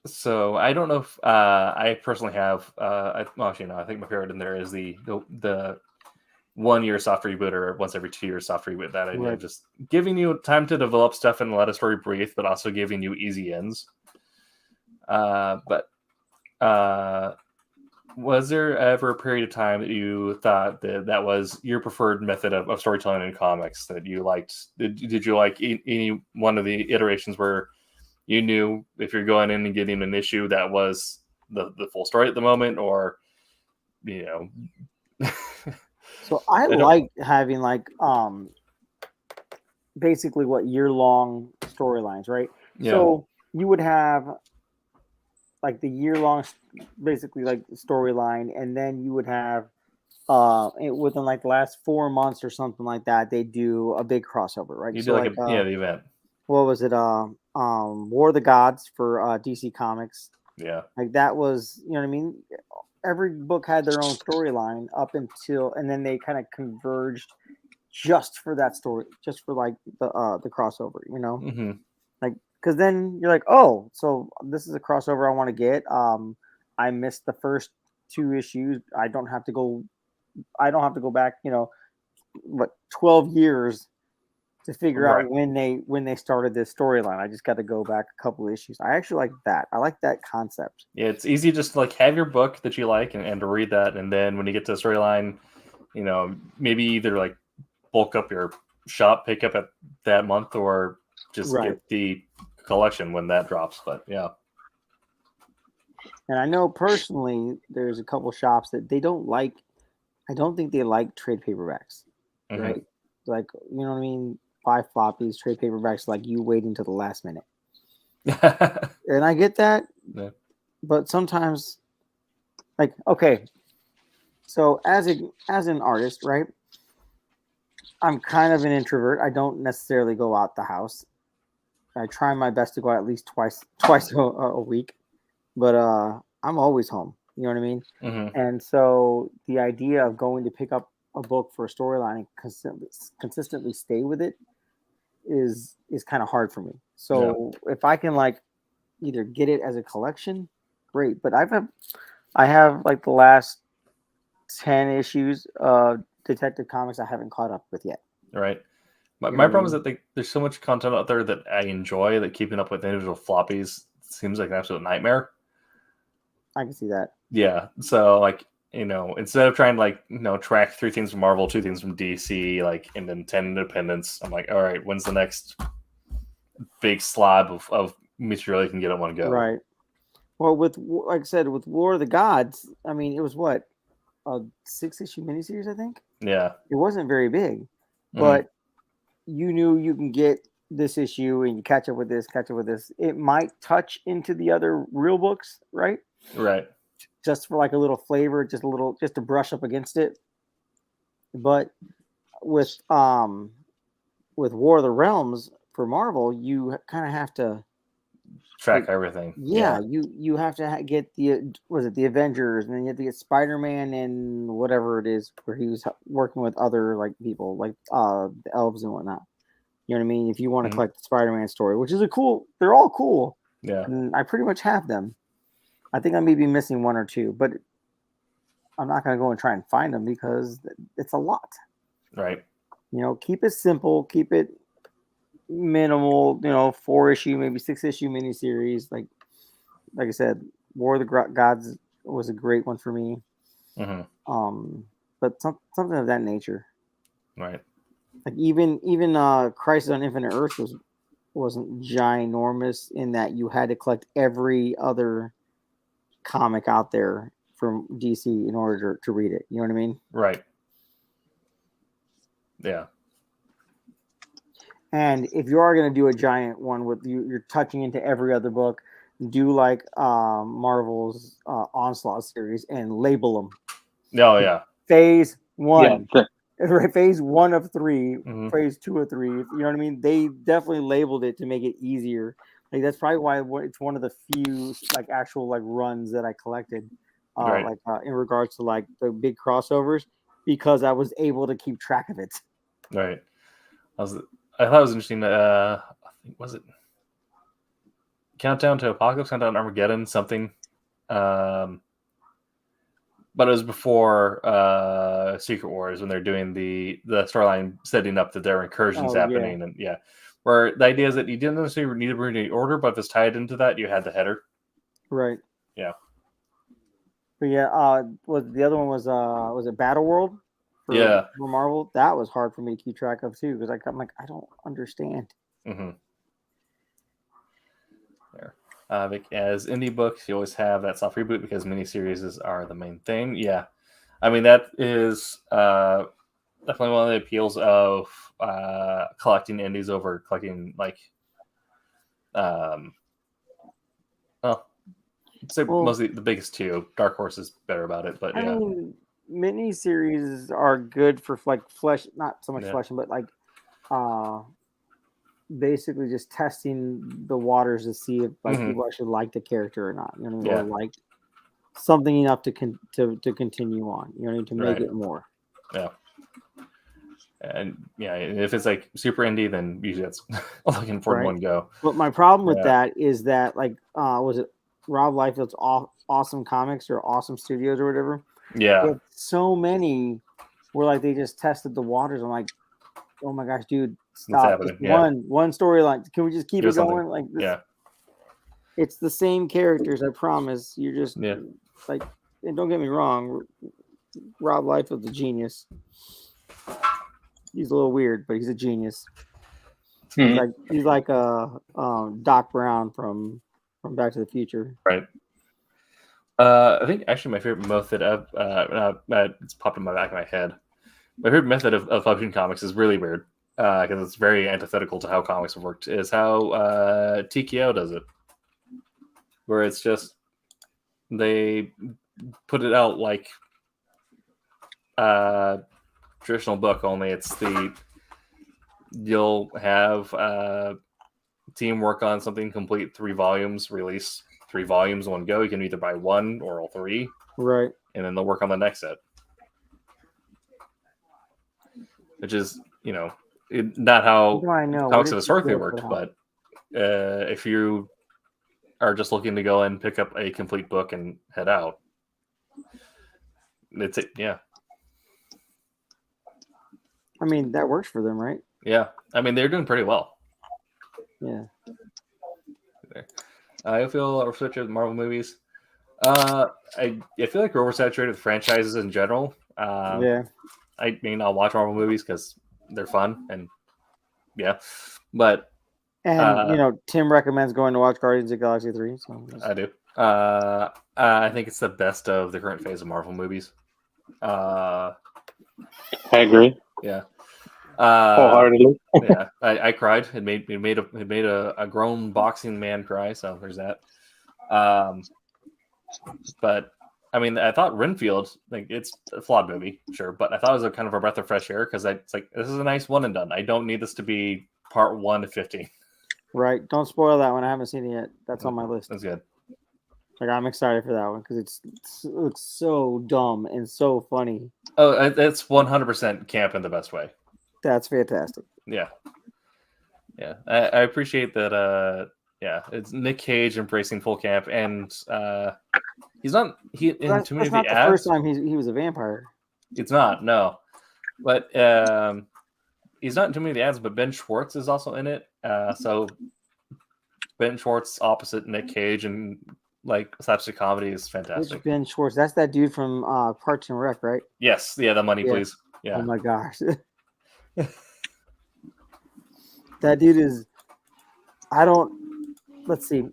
So I don't know if I personally have. Actually, no. I think my favorite in there is the 1-year soft reboot or once every 2 years soft reboot. That idea of just giving you time to develop stuff and let a story breathe, but also giving you easy ends. But was there ever a period of time that you thought that was your preferred method of storytelling in comics that you liked? Did you like any one of the iterations where you knew if you're going in and getting an issue that was the full story at the moment, or So I like having basically what year-long storylines, right? Yeah. So you would have like the year-long, basically like storyline, and then you would have within like the last 4 months or something like that, they do a big crossover, right? You so do the event. What was it? War of the Gods for DC Comics. Yeah. Like that was, you know what I mean? Every book had their own storyline up until, and then they kind of converged just for that story, just for like the crossover, Mm-hmm. like because then you're like, oh, so this is a crossover I want to get. I missed the first 2 issues. I don't have to go back, 12 years to figure out when they started this storyline. I just got to go back a couple issues. I actually like that. I like that concept. Yeah, it's easy just to like have your book that you like and to read that, and then when you get to the storyline, maybe either like bulk up your shop, pick up at that month, or just get the collection when that drops. But yeah. And I know personally there's a couple shops that they don't like. I don't think they like trade paperbacks, right? Like, you know what I mean? Buy floppies, trade paperbacks, like you waiting till the last minute. And I get that. Yeah. But sometimes, like, okay, so as an artist, right? I'm kind of an introvert. I don't necessarily go out the house. I try my best to go out at least twice a week, but I'm always home. You know what I mean? Mm-hmm. And so the idea of going to pick up a book for a storyline and consistently stay with it is kind of hard for me. So if I can like either get it as a collection, great. But I have like the last 10 issues of Detective Comics I haven't caught up with yet. Right. My problem is that there's so much content out there that I enjoy that keeping up with individual floppies seems like an absolute nightmare. I can see that. Yeah. So like, instead of trying to like, track 3 things from Marvel, 2 things from DC, like, and then 10 independents, I'm like, all right, when's the next big slab of material you can get at one go? Right. Well, like I said, with War of the Gods, I mean, it was what, a 6-issue miniseries, I think? Yeah. It wasn't very big, but you knew you can get this issue and you catch up with this. It might touch into the other real books, right? Right. Just for like a little flavor, just to brush up against it. But with War of the Realms for Marvel, you kind of have to track everything. Yeah, you have to get the Avengers, and then you have to get Spider-Man and whatever it is where he was working with other like people like the elves and whatnot. You know what I mean? If you want to collect the Spider-Man story, which is they're all cool. Yeah, and I pretty much have them. I think I may be missing 1 or 2, but I'm not going to go and try and find them because it's a lot. Right. Keep it simple, keep it minimal. 4-issue, maybe 6-issue miniseries. Like I said, War of the Gods was a great one for me. But something of that nature. Right. Like even Crisis on Infinite Earth wasn't ginormous in that you had to collect every other comic out there from DC in order to read it. You know what I mean? Right. Yeah. And if you are going to do a giant one with you're touching into every other book, do like Marvel's Onslaught series and label them. Oh yeah. Phase 1. Yeah. Right, phase 1 of 3, Mhm. phase 2 of 3. You know what I mean? They definitely labeled it to make it easier. Like that's probably why it's one of the few like actual like runs that I collected, Right. in regards to like the big crossovers, because I was able to keep track of it. Right. I thought it was interesting. I think was it Countdown to Apocalypse, Countdown to Armageddon, something. But it was before Secret Wars when they're doing the storyline setting up that there are incursions happening, and where the idea is that you didn't necessarily need to bring the order, but if it's tied into that, you had the header. Right. Yeah. But was the other one was it Battle World? For Marvel, that was hard for me to keep track of too because I'm like I don't understand. Mm-hmm. There. As indie books, you always have that soft reboot because miniseries are the main thing. Yeah, I mean that is definitely one of the appeals of collecting indies over collecting like, mostly the biggest two. Dark Horse is better about it, but I mean, miniseries are good for like flesh, not so much fleshing, but like basically just testing the waters to see if like people actually like the character or not, you know, or like something enough to continue on, you know, to make it more. Yeah. And if it's like super indie, then usually that's looking for one go. But my problem with that is that like was it Rob Liefeld's Awesome Comics or Awesome Studios or whatever? Yeah. So many where like they just tested the waters. I'm like, oh my gosh, dude, stop. Just one storyline. Can we just keep it going? Like this, it's the same characters, I promise. You're just like, and don't get me wrong, Rob Liefeld's a genius. He's a little weird, but he's a genius. He's like Doc Brown from Back to the Future. Right. I think actually my favorite method of it's popped in my back of my head. My favorite method of publishing comics is really weird because it's very antithetical to how comics have worked. Is how TKO does it, where it's just they put it out like traditional book, only it's you'll have team work on something, complete 3 volumes, release 3 volumes in one go. You can either buy 1 or all 3, right? And then they'll work on the next set, which is not how comics have historically worked. But if you are just looking to go and pick up a complete book and head out, it's it. Yeah. I mean, that works for them, right? Yeah. I mean, they're doing pretty well. Yeah. I feel oversaturated with Marvel movies. I feel like we're oversaturated with franchises in general. I mean, I'll watch Marvel movies because they're fun and but Tim recommends going to watch Guardians of the Galaxy 3. So I do. I think it's the best of the current phase of Marvel movies. I agree. Yeah. Wholeheartedly. I cried. It made a grown boxing man cry. So there's that. But I mean, I thought Renfield, like, it's a flawed movie, sure, but I thought it was a kind of a breath of fresh air because it's like, this is a nice one and done. I don't need this to be part 1 to 15. Right. Don't spoil that one. I haven't seen it yet. That's on my list. That's good. Like, I'm excited for that one because it looks so dumb and so funny. Oh, it's 100% camp in the best way. That's fantastic. Yeah. Yeah. I appreciate that. It's Nick Cage embracing full camp, and he's not in too many of the ads. That's not the first time he was a vampire. It's not, no. But he's not in too many of the ads, but Ben Schwartz is also in it. So Ben Schwartz opposite Nick Cage and like slapstick comedy is Which fantastic. Ben Schwartz? That's that dude from Parks and Rec, right? Yes, yeah, the money, Yeah. please. Yeah. Oh my gosh. That dude is. Let's see.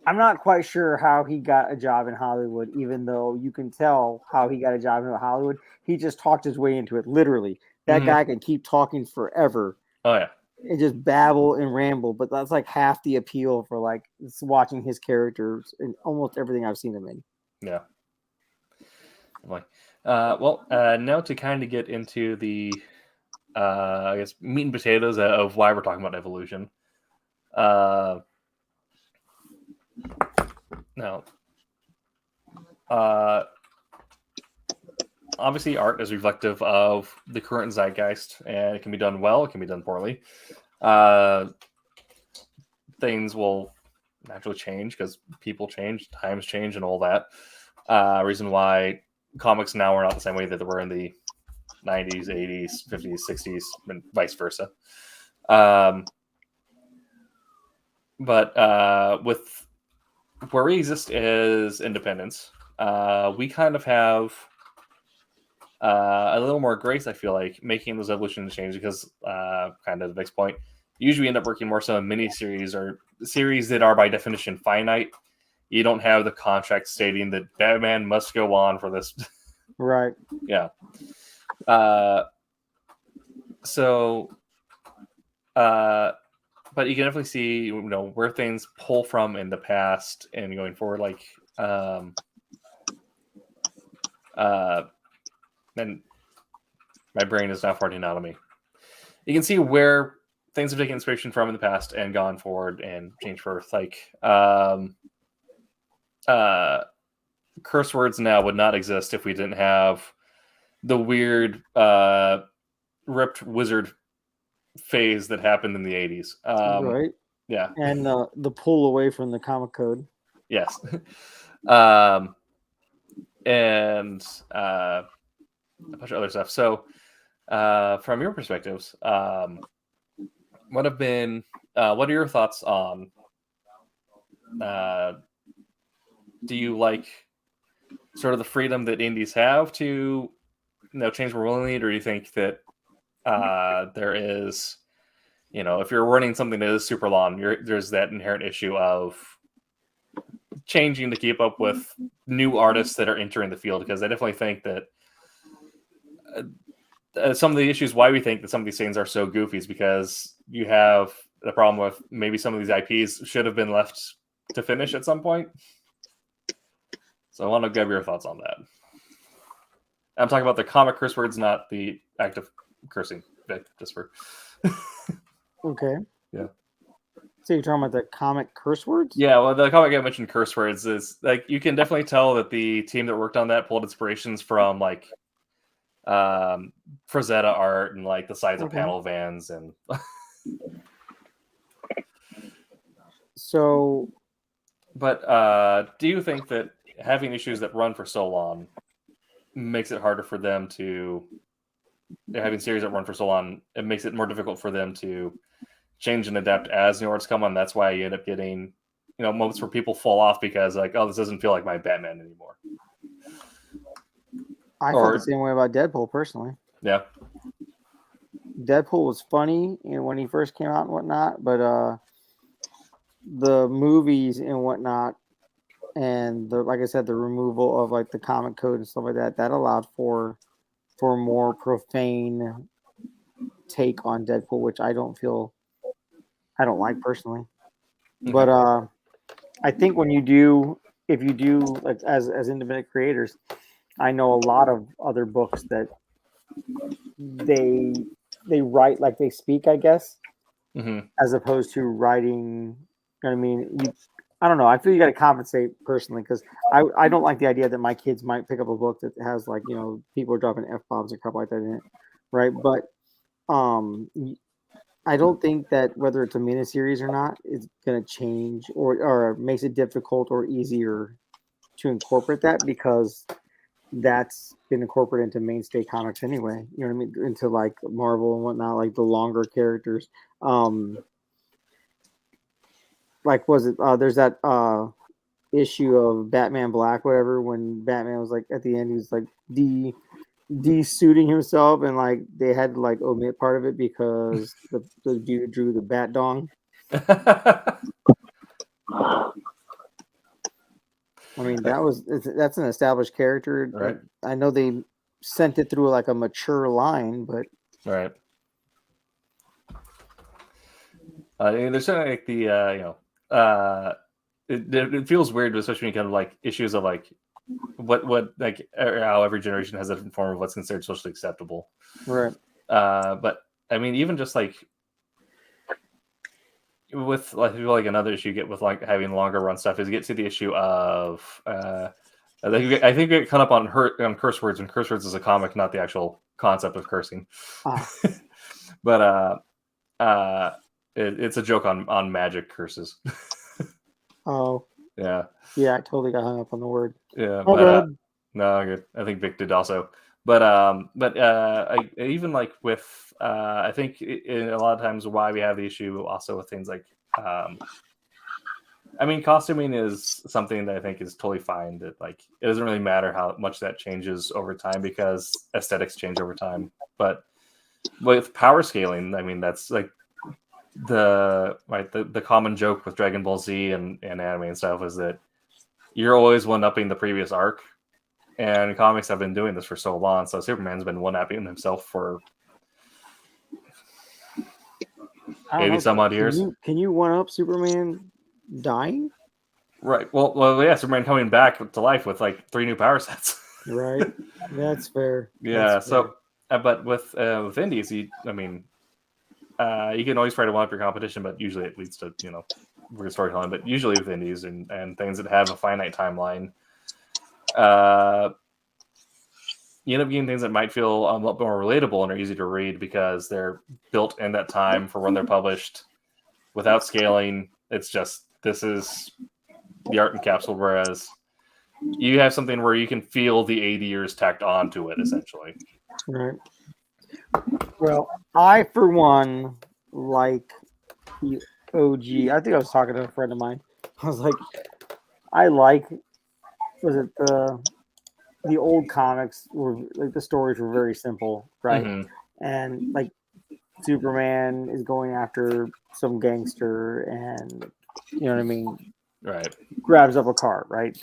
I'm not quite sure how he got a job in Hollywood, even though you can tell how he got a job in Hollywood. He just talked his way into it, literally. That Mhm. guy can keep talking forever Oh yeah. and just babble and ramble, but that's like half the appeal for like watching his characters in almost everything I've seen him in. Yeah. Like, now to kind of get into the, I guess, meat and potatoes of why we're talking about evolution. Now, obviously, art is reflective of the current zeitgeist, and it can be done well, it can be done poorly. Things will naturally change because people change, times change, and all that. Reason why comics now are not the same way that they were in the 90s, 80s, 50s, 60s, and vice versa. But with where we exist as independents, we kind of have a little more grace, I feel like, making those evolution changes because, kind of the next point, usually we end up working more so in miniseries or series that are by definition finite. You don't have the contract stating that Batman must go on for this. Right. Yeah. But you can definitely see, where things pull from in the past and going forward. Like, and my brain is now farting out of me. You can see where things have taken inspiration from in the past and gone forward and changed for Earth. Like, curse words now would not exist if we didn't have the weird ripped wizard phase that happened in the 80s. Right. Yeah. And the pull away from the comic code. Yes. And a bunch of other stuff. So, from your perspectives, what are your thoughts on, do you like sort of the freedom that indies have to, change more willingly, or do you think that there is, if you're running something that is super long, there's that inherent issue of changing to keep up with new artists that are entering the field? Because I definitely think that some of the issues why we think that some of these things are so goofy is because you have the problem with maybe some of these IPs should have been left to finish at some point. So I want to grab your thoughts on that. I'm talking about the comic curse words, not the act of cursing. Just for Okay. Yeah. So you're talking about the comic curse words? Yeah, well, the comic I mentioned, curse words, is like you can definitely tell that the team that worked on that pulled inspirations from like Frazetta art and like the size of panel vans and. So, but do you think that having issues that run for so long makes it harder for them to? Having series that run for so long, it makes it more difficult for them to change and adapt as new arts come on. That's why you end up getting, moments where people fall off because like, oh, this doesn't feel like my Batman anymore. I felt the same way about Deadpool personally. Yeah. Deadpool was funny when he first came out and whatnot, but the movies and whatnot, and like I said, the removal of like the comic code and stuff like that allowed for more profane take on Deadpool, which I don't like personally. Okay. But I think if you do like as independent creators, I know a lot of other books that they write like they speak, I guess, as opposed to writing. You know what I mean? I don't know. I feel you got to compensate personally because I don't like the idea that my kids might pick up a book that has like people are dropping F-bombs and crap like that in it, right? But I don't think that whether it's a miniseries or not is going to change or makes it difficult or easier to incorporate that because that's been incorporated into mainstay comics anyway. You know what I mean? Into like Marvel and whatnot, like the longer characters. Like was it? There's that issue of Batman Black, whatever, when Batman was like at the end, he was like de-suiting himself, and like they had to like omit part of it because the dude drew the bat dong. I mean, that's an established character. Right. I know they sent it through like a mature line, but Right. There's certainly like the it feels weird, especially when you kind of like issues of like what like how every generation has a different form of what's considered socially acceptable. right. But I mean, even just like with like another issue you get with like having longer run stuff is you get to the issue of I think we get caught up on curse words, and curse words is a comic, not the actual concept of cursing. But it's a joke on magic curses. Oh, yeah, I totally got hung up on the word. yeah. Oh, But good. no, good. I think Vic did also. But even like with I think a lot of times why we have the issue also with things like I mean, costuming is something that I think is totally fine. That like it doesn't really matter how much that changes over time because aesthetics change over time. But with power scaling, I mean that's like the common joke with Dragon Ball Z and anime and stuff is that you're always one-upping the previous arc, and comics have been doing this for so long. So Superman's been one-upping himself for 80 some odd years. Can you one up Superman dying? Right. Well, yeah. Superman coming back to life with like 3 new power sets. Right. That's fair. Yeah. That's fair. So, but with indies, you can always try to one up your competition, but usually it leads to weird storytelling. But usually with indies and things that have a finite timeline, you end up getting things that might feel a lot more relatable and are easy to read because they're built in that time for when they're published without scaling. It's just, this is the art encapsulated, whereas you have something where you can feel the 80 years tacked onto it, essentially. Right. Well, I, for one, like the OG. I think I was talking to a friend of mine. I was like, was it the old comics were like the stories were very simple, right? Mm-hmm. And like Superman is going after some gangster, and you know what I mean, Right. grabs up a car, right?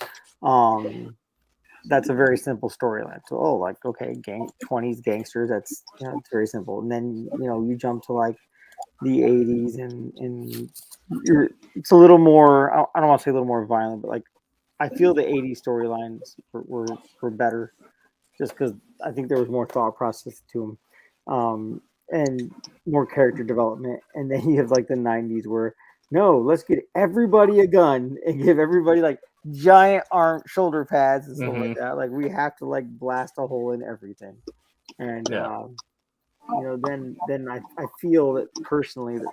That's a very simple storyline. So, like, okay, 20s gangsters, that's it's very simple. And then you jump to like the 80s, and it's a little more. I don't want to say a little more violent, but like I feel the 80s storylines were better, just because I think there was more thought process to them, and more character development. And then you have like the 90s where no, let's get everybody a gun and give everybody like giant arm shoulder pads and stuff like that. Like we have to like blast a hole in everything. And then I feel that personally that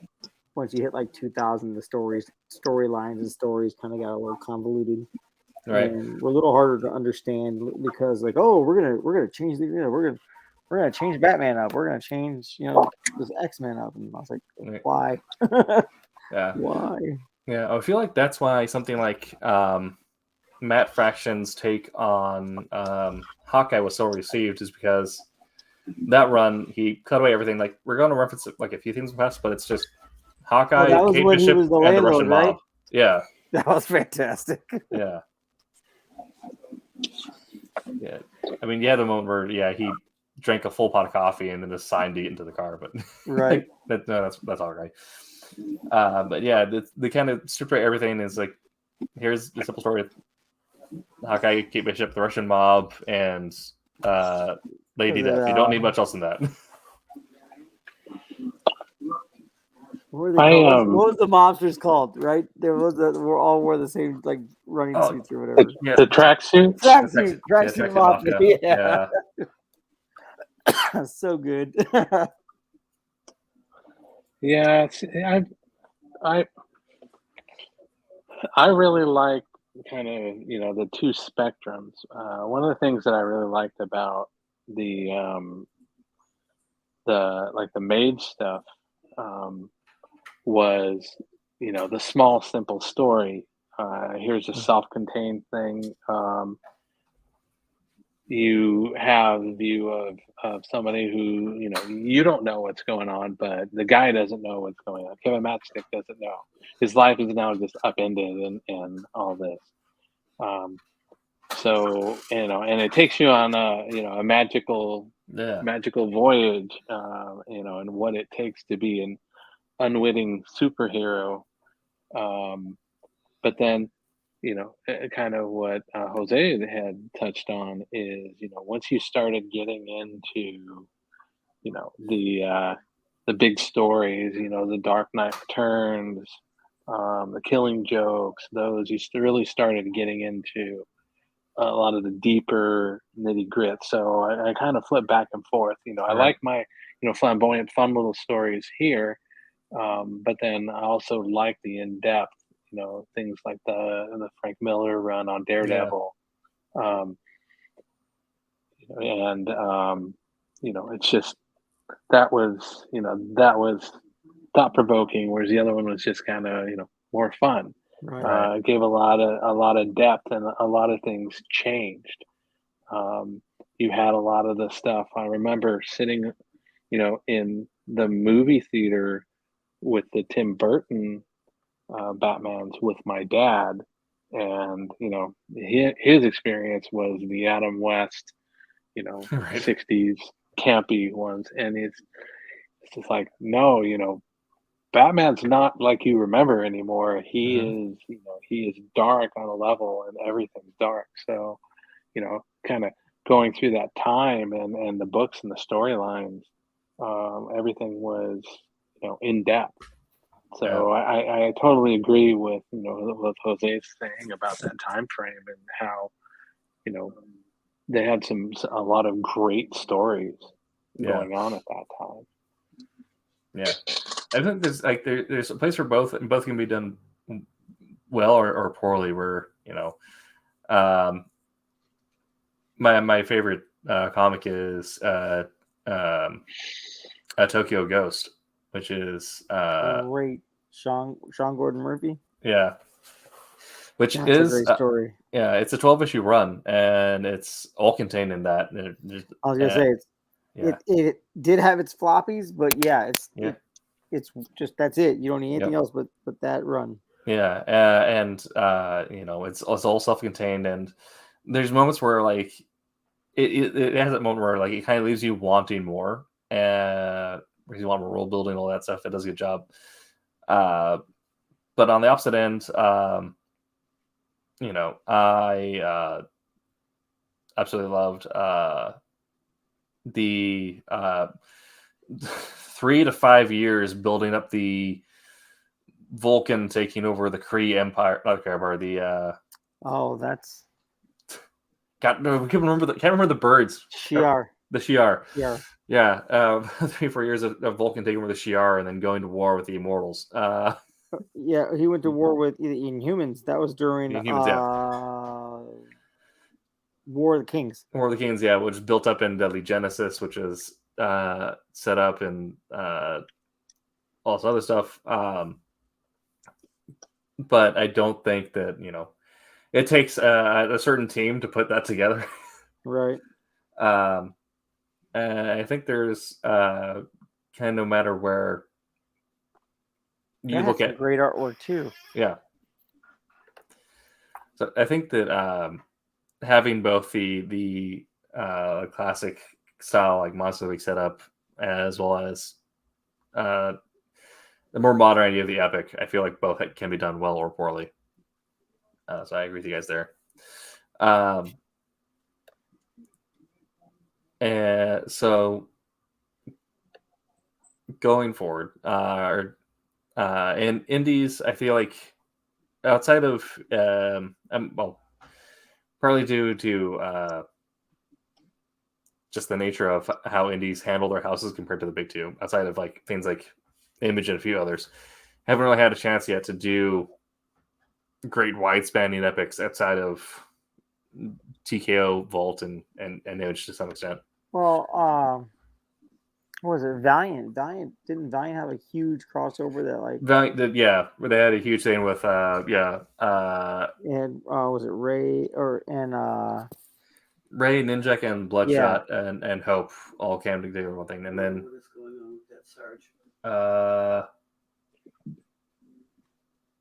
once you hit like 2000, the storylines and stories kind of got a little convoluted. Right. And we're a little harder to understand because like, we're gonna change we're gonna change Batman up. We're gonna change this X-Men up. And I was like, why? Yeah. Why? Yeah, I feel like that's why something like Matt Fraction's take on Hawkeye was so received, is because that run he cut away everything. Like we're going to reference like a few things in the past, but it's just Hawkeye, Kate Bishop, and the Russian mob. Yeah, that was fantastic. Yeah. Yeah, I mean, the moment where he drank a full pot of coffee and then just signed to get into the car, but right. that's all right. But yeah, the kind of strip away everything is like, here's the simple story of Hawkeye, Kate Bishop, the Russian mob, and Lady Death. You don't need much else than that. What was the mobsters called? Right, there was we all wore the same like running suits or whatever. The tracksuit. Tracksuit mobster. Yeah. So good. Yeah, I really like kind of the two spectrums. One of the things that I really liked about the Maid stuff was the small simple story here's a self-contained thing. You have the view of somebody who, you don't know what's going on, but the guy doesn't know what's going on. Kevin Matchstick doesn't know. His life is now just upended and all this. So, and it takes you on a magical voyage, and what it takes to be an unwitting superhero. But then, kind of what Jose had touched on is, once you started getting into, the big stories, the Dark Knight Returns, the Killing Jokes, those you really started getting into a lot of the deeper nitty grit. So I kind of flip back and forth. I like my, flamboyant, fun little stories here, but then I also like the in depth, things like the Frank Miller run on Daredevil, and it's just that was thought provoking, whereas the other one was just kind of more fun. Right. It gave a lot of depth, and a lot of things changed. You had a lot of the stuff. I remember sitting, in the movie theater with the Tim Burton Batmans with my dad, and his experience was the Adam West, Right. 60s campy ones, and it's just like, no, Batman's not like you remember anymore. He is dark on a level, and everything's dark. So, kind of going through that time and the books and the storylines, everything was, in depth. So I totally agree with what Jose's saying about that time frame and how they had a lot of great stories going on at that time. Yeah, I think there's a place for both, and both can be done well or poorly. Where my favorite comic is Tokyo Ghost, which is Great. Sean Gordon Murphy. Yeah, which That's is a great story. Yeah, it's a 12-issue run, and it's all contained in that. I was gonna say it did have its floppies, but it's just that's it. You don't need anything else but that run. Yeah, and it's all self-contained, and there's moments where like it has that moment where like it kind of leaves you wanting more, because you want more world building, all that stuff. It does a good job. But on the opposite end, I absolutely loved the 3 to 5 years building up the Vulcan taking over the Kree Empire. Not Kree Empire. That's can't remember the birds. Shi'ar. The Shi'ar. Yeah. 3 or 4 years of Vulcan taking over the Shi'ar and then going to war with the Immortals. Yeah, he went to war with the Inhumans. That was during War of the Kings. War of the Kings, yeah, which is built up in Deadly Genesis, which is set up in all this other stuff. But I don't think that, it takes a certain team to put that together. Right. I think there's kind of no matter where you look at great artwork too. Yeah. So I think that having both the classic style like Monster League setup as well as the more modern idea of the epic, I feel like both can be done well or poorly. So I agree with you guys there. And so going forward, in indies, I feel like outside of partly due to just the nature of how indies handle their houses compared to the big two, outside of like things like Image and a few others, haven't really had a chance yet to do great wide-spanning epics outside of TKO, Vault, and Image to some extent. Well, What was it? Valiant. Didn't Valiant have a huge crossover that like Where they had a huge thing with and was it Ray or and Ray, Ninjak, and yeah. Bloodshot and Hope all came together in one thing, and then I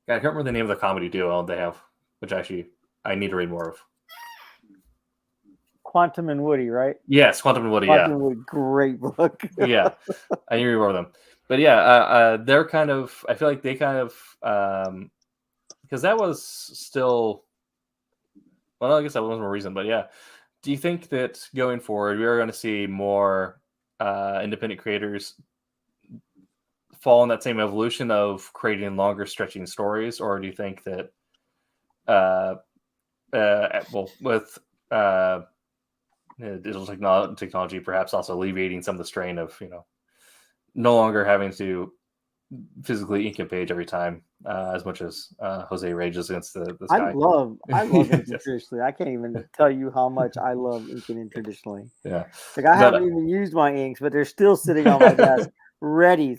can't remember the name of the comedy duo they have, which actually I need to read more of. Quantum and Woody, right? Yes, Quantum and Woody. Quantum and Woody, great book. Yeah, I need to read more of them. But yeah, they're kind of. I feel like they kind of because that was still. Well, I guess that wasn't more recent, but yeah. Do you think that going forward we are going to see more independent creators fall in that same evolution of creating longer stretching stories, or do you think that with digital technology perhaps also alleviating some of the strain of no longer having to physically ink a page every time as much as Jose rages against the sky? I love inking Yes. traditionally. I can't even tell you how much I love inking in traditionally. Yeah, Like I haven't even used my inks, but they're still sitting on my desk, ready,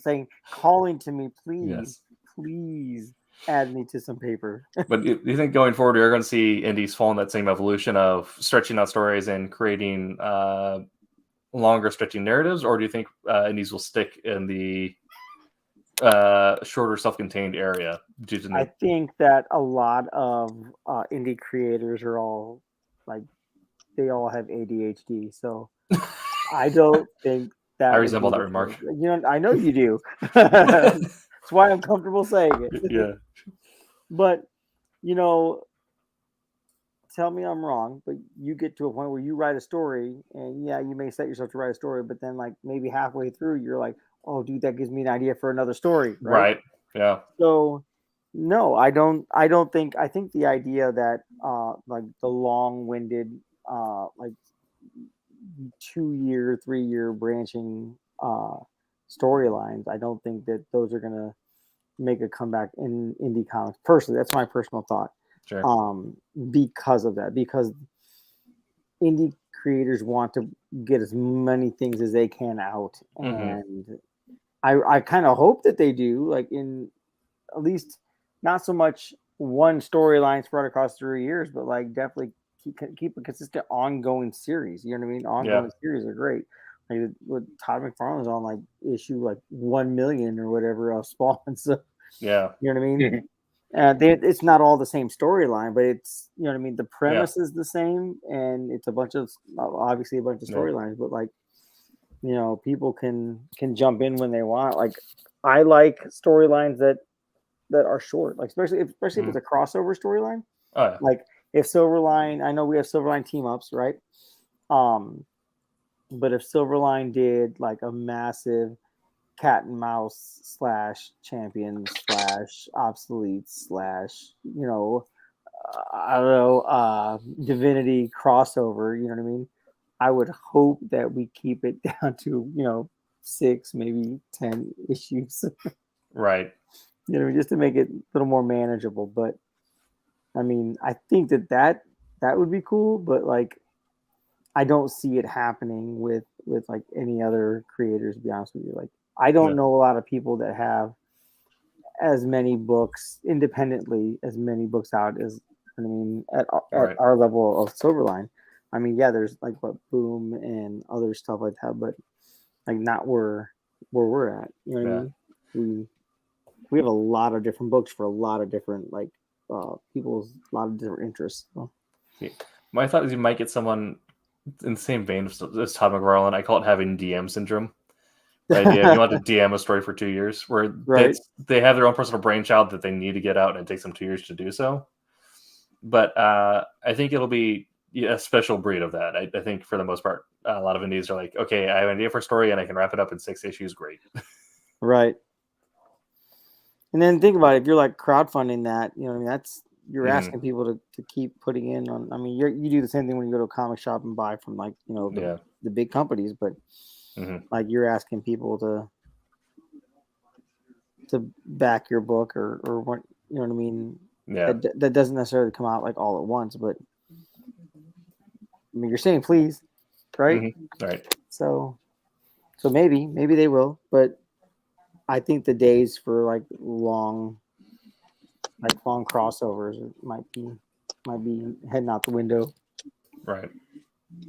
calling to me, please, please add me to some paper. But do you think going forward we're going to see indies fall in that same evolution of stretching out stories and creating longer stretching narratives, or do you think indies will stick in the shorter self-contained area due to I think that a lot of indie creators are all they all have ADHD, so I don't think that I would resemble be that the remark. case. I know you do. That's why I'm comfortable saying it. Yeah. But tell me I'm wrong, but you get to a point where you write a story, and yeah, you may set yourself to write a story, but then maybe halfway through, you're like, oh, dude, that gives me an idea for another story, right? Right. Yeah. So no, I don't. I think the idea that the long-winded 2-year, 3-year branching storylines, I don't think that those are gonna make a comeback in indie comics. Personally, that's my personal thought. Sure. Because of that, because indie creators want to get as many things as they can out, and I kind of hope that they do, in at least not so much one storyline spread across 3 years, but definitely keep a consistent ongoing series. You know what I mean? Ongoing series are great. Like with Todd McFarlane's on issue 1 million or whatever of Spawn. So yeah, you know what I mean? It's not all the same storyline, but it's what I mean. The premise is the same, and it's a bunch of obviously a bunch of storylines, but people can jump in when they want. I like storylines that are short, especially if it's a crossover storyline. Oh yeah. If Silverline, I know we have Silverline team ups, right? But if Silverline did a massive cat and mouse / champion / obsolete / I don't know, divinity crossover, you know what I mean? I would hope that we keep it down to 6, maybe 10 issues. Right. Just to make it a little more manageable. But I mean, I think that would be cool, but I don't see it happening with any other creators, to be honest with you. I don't know a lot of people that have as many books independently, as many books out as at our level of Silverline. I mean, yeah, there's what Boom and other stuff like that, but not where we're at. You know what I mean? We have a lot of different books for a lot of different people's a lot of different interests. So. My thought is you might get someone in the same vein as Todd McFarlane. I call it having DM syndrome. Right? You want to DM a story for 2 years, where they have their own personal brainchild that they need to get out, and it takes them 2 years to do so. But I think it'll be a special breed of that. I think for the most part, a lot of indies are like, okay, I have an idea for a story, and I can wrap it up in 6 issues. Great. Right. And then think about it. If you're crowdfunding that, you know what I mean? That's you're asking people to keep putting in on. I mean, you do the same thing when you go to a comic shop and buy from the big companies, but you're asking people to back your book or what, you know what I mean? Yeah. That doesn't necessarily come out all at once, but I mean, you're saying please, right? Right. So So maybe they will, but I think the days for like long crossovers might be heading out the window. Right.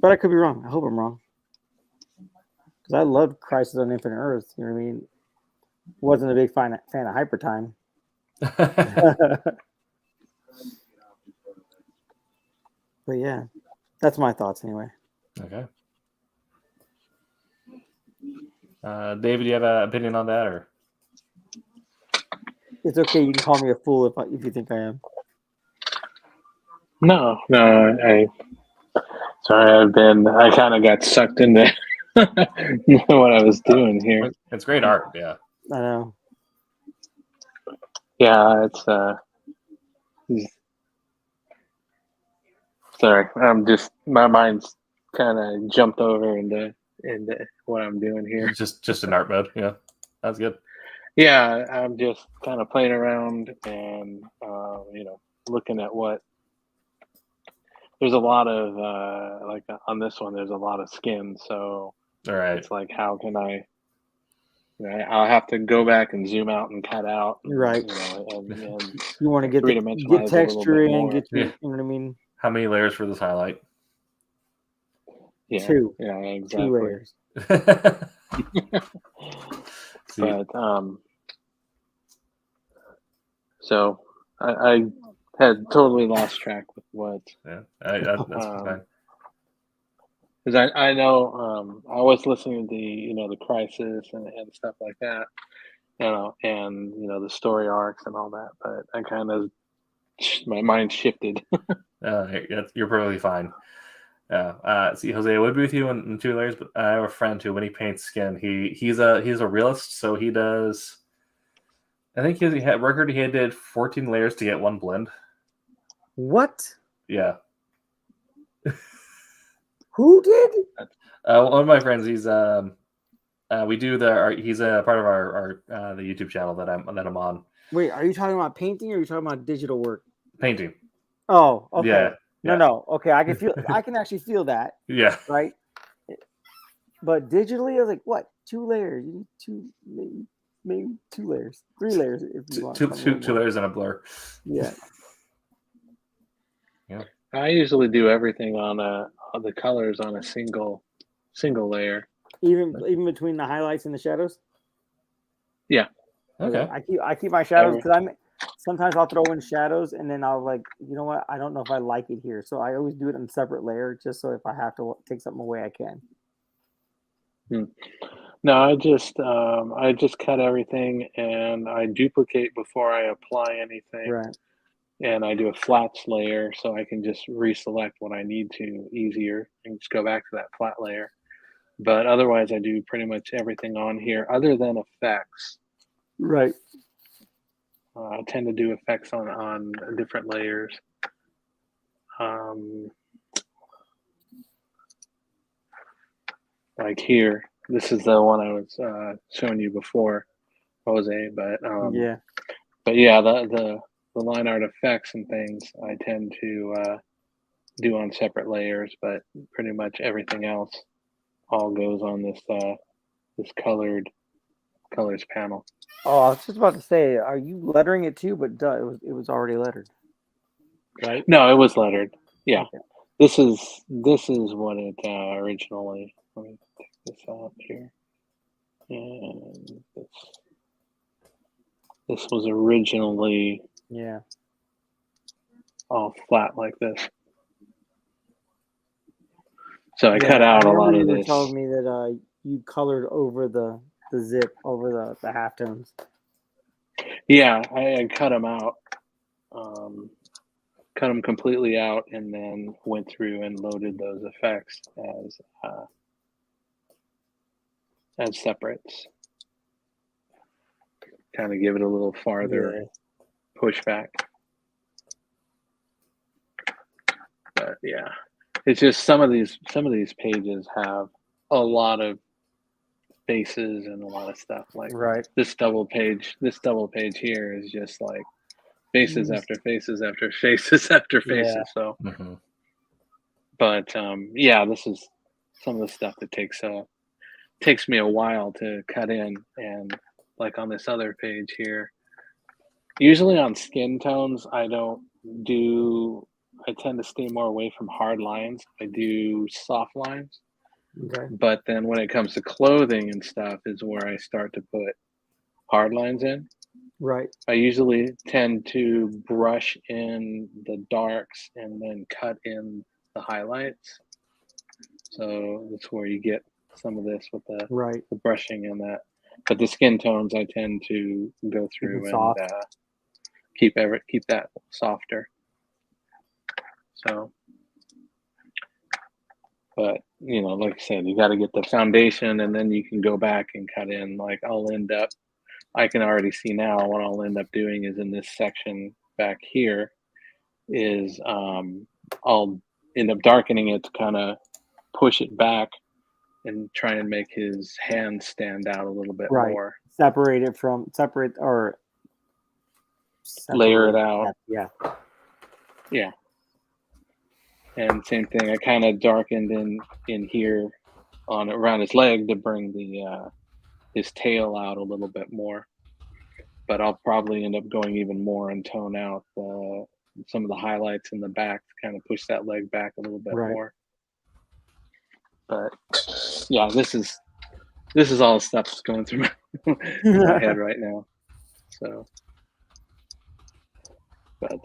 But I could be wrong. I hope I'm wrong. Because I loved Crisis on Infinite Earths. You know what I mean? Wasn't a big fan of Hyper Time. But yeah, that's my thoughts anyway. Okay. David, do you have an opinion on that, or? It's okay. You can call me a fool if you think I am. No, sorry, I kind of got sucked into what I was doing here. It's great art, yeah. I know. Yeah, sorry. I'm just, my mind's kind of jumped over into what I'm doing here. Just in art mode, yeah. That's good. Yeah, I'm just kind of playing around and looking at what. There's a lot of like on this one. There's a lot of skin, so All right. it's like, how can I? I'll have to go back and zoom out and cut out. Right. And You want to get texture in, get your, you know what I mean? How many layers for this highlight? Yeah. Two. Yeah, exactly. 2 layers. But so I had totally lost track with what. Yeah, that's fine. Because I know I was listening to the Crisis and stuff like that, and the story arcs and all that, but I kind of my mind shifted. You're perfectly fine. See, Jose, I would be with you in 2 layers, but I have a friend who, when he paints skin, he's a realist, so he does. I think he did 14 layers to get 1 blend. What? Yeah. Who did? One of my friends. He's we do he's a part of our the YouTube channel that I'm on. Wait, are you talking about painting or are you talking about digital work? Painting. Oh, okay. Yeah. No. Okay, I can actually feel that. Yeah. Right. But digitally, I was like, what? 2 layers? You need maybe 2 layers, 3 layers if you want. 2 layers and a blur. Yeah. Yeah. I usually do everything on the colors on a single layer. Even between the highlights and the shadows. Yeah. Okay. I keep my shadows because sometimes I'll throw in shadows and then I'll like, you know what? I don't know if I like it here, so I always do it in a separate layer just so if I have to take something away, I can. No, I just cut everything and I duplicate before I apply anything. Right. And I do a flats layer so I can just reselect what I need to easier and just go back to that flat layer. But otherwise, I do pretty much everything on here other than effects. Right. I tend to do effects on different layers. Like here, this is the one I was showing you before, Jose. But yeah. But yeah, the line art effects and things I tend to do on separate layers, but pretty much everything else all goes on this colors panel. Oh, I was just about to say, are you lettering it too? But it was already lettered, right? No, it was lettered. Yeah, okay. This is what it originally. Let me take this out here, and this was originally all flat like this. So I cut out a lot of this. You told me that you colored over the zip over the halftones. Yeah, I cut them out, cut them completely out, and then went through and loaded those effects as separates. Kind of give it a little farther pushback. But yeah, it's just some of these pages have a lot of faces and a lot of stuff. Like this double page here is just like faces after faces after faces after faces. Yeah. So, but yeah, this is some of the stuff that takes takes me a while to cut in. And like on this other page here, usually on skin tones, I tend to stay more away from hard lines. I do soft lines. Okay. But then when it comes to clothing and stuff is where I start to put hard lines in. Right. I usually tend to brush in the darks and then cut in the highlights. So that's where you get some of this with the Right. brushing and that. But the skin tones I tend to go through and soft. keep that softer. So, but you know, like I said, you got to get the foundation, and then you can go back and cut in. Like I can already see now what I'll end up doing is in this section back here is I'll end up darkening it to kind of push it back and try and make his hand stand out a little bit Right. more. Separate Layer it out. Yeah. Yeah. And same thing, I kind of darkened in here around his leg to bring the his tail out a little bit more. But I'll probably end up going even more and tone out some of the highlights in the back to kind of push that leg back a little bit more. But yeah, this is all the stuff that's going through my head right now. So, but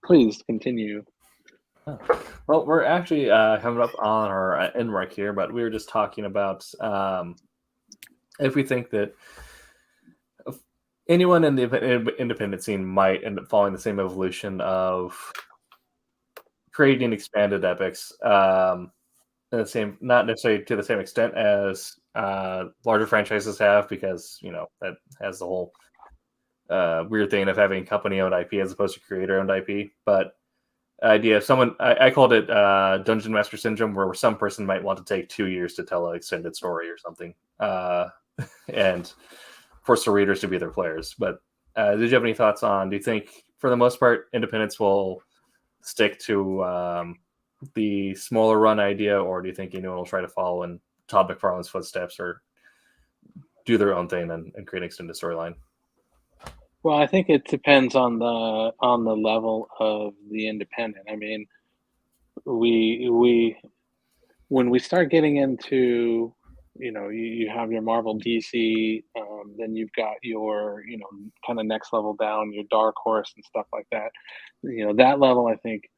please continue. Well, we're actually coming up on our end mark here, but we were just talking about if we think that anyone in the independent scene might end up following the same evolution of creating expanded epics, not necessarily to the same extent as larger franchises have, because that has the whole weird thing of having company-owned IP as opposed to creator-owned IP, but idea of someone I called it Dungeon Master Syndrome, where some person might want to take 2 years to tell an extended story or something, and force the readers to be their players. But did you have any thoughts on? Do you think, for the most part, independents will stick to the smaller run idea, or do you think anyone will try to follow in Todd McFarlane's footsteps or do their own thing and create an extended storyline? Well, I think it depends on the level of the independent. I mean, we when we start getting into, you have your Marvel, DC, then you've got your, kind of next level down, your Dark Horse and stuff like that. That level I think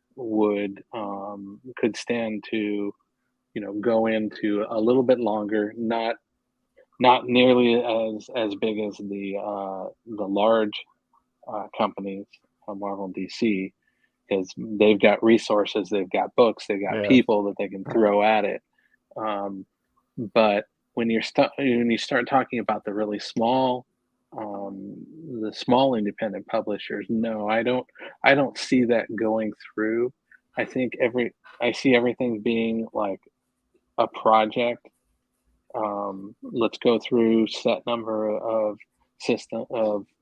could stand to, go into a little bit longer, not nearly as big as the large companies, Marvel and DC, because they've got resources, they've got books, they've got people that they can throw at it. But when you start talking about the really small, the small independent publishers, no, I don't see that going through. I think I see everything being like a project. Let's go through set number of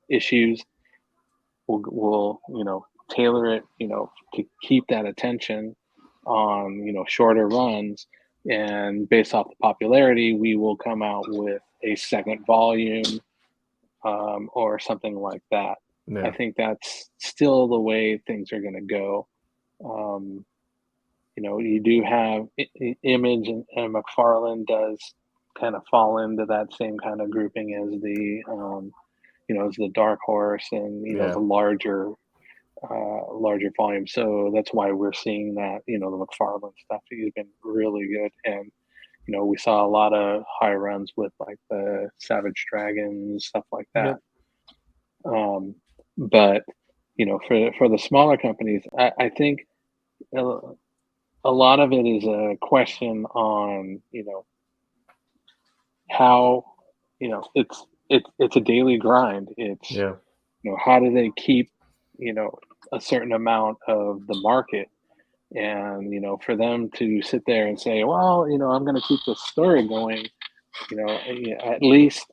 issues. We'll tailor it, to keep that attention on, shorter runs, and based off the popularity, we will come out with a second volume, or something like that. Yeah. I think that's still the way things are going to go. You do have Image, and McFarlane does kind of fall into that same kind of grouping as the as the Dark Horse and the larger volume. So that's why we're seeing that the McFarlane stuff has been really good, and we saw a lot of high runs with like the Savage Dragons, stuff like that. But for the smaller companies, I think a lot of it is a question on how it's a daily grind. It's how do they keep a certain amount of the market, and for them to sit there and say, well, I'm going to keep this story going, at least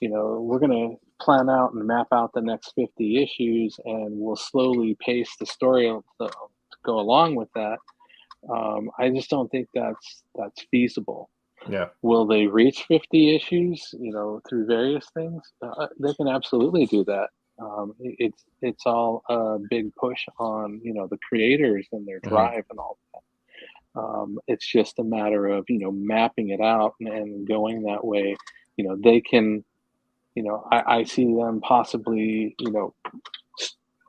we're going to plan out and map out the next 50 issues, and we'll slowly pace the story to go along with that. I just don't think that's feasible. Yeah. Will they reach 50 issues, through various things? They can absolutely do that. It's all a big push on, the creators and their Mhm. drive and all that. It's just a matter of, mapping it out and going that way. They can, I see them possibly,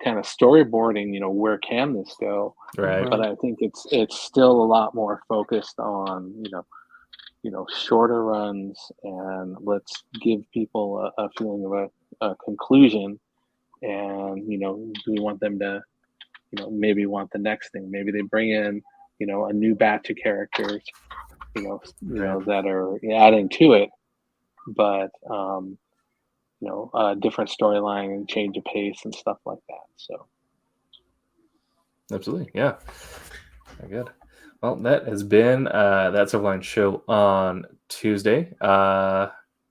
kind of storyboarding, where can this go? Right. But I think it's still a lot more focused on, shorter runs, and let's give people a feeling of a conclusion. And, we want them to, maybe want the next thing. Maybe they bring in, a new batch of characters, Right. that are adding to it, but, a different storyline and change of pace and stuff like that. So. Absolutely. Yeah. Very good. Well, that has been that Silverline show on Tuesday.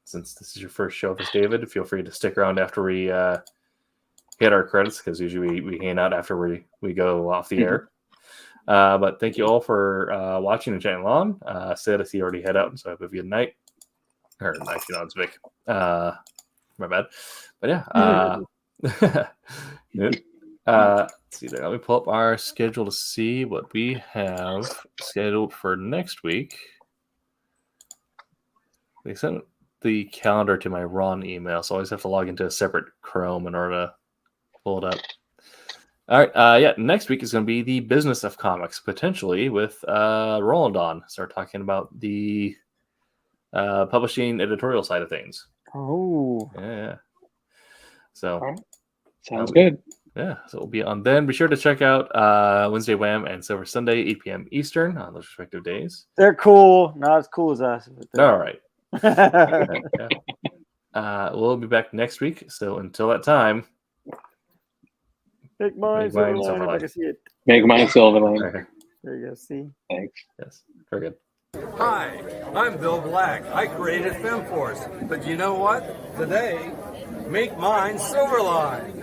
Since this is your first show with us, David, feel free to stick around after we hit our credits, because usually we hang out after we go off the air. But thank you all for watching and chatting along. Sid, I see you already head out, so have a good night. Or actually, no, it's Vic. My bad. But yeah. Let's see there. Let me pull up our schedule to see what we have scheduled for next week. They sent the calendar to my Ron email, so I always have to log into a separate Chrome in order to pull it up. All right. Yeah, next week is going to be the business of comics, potentially with Roland on. Start talking about the publishing editorial side of things. Oh. Yeah. So. All right. Sounds good. Yeah, so we'll be on then. Be sure to check out Wednesday Wham and Silver Sunday, 8 p.m. Eastern on those respective days. They're cool. Not as cool as us. All right. We'll be back next week. So until that time, Make mine Silverline if I can see it. Make mine Silverline. Okay. There you go. See? Thanks. Yes, very good. Hi, I'm Bill Black. I created FemForce. But you know what? Today, make mine Silverline.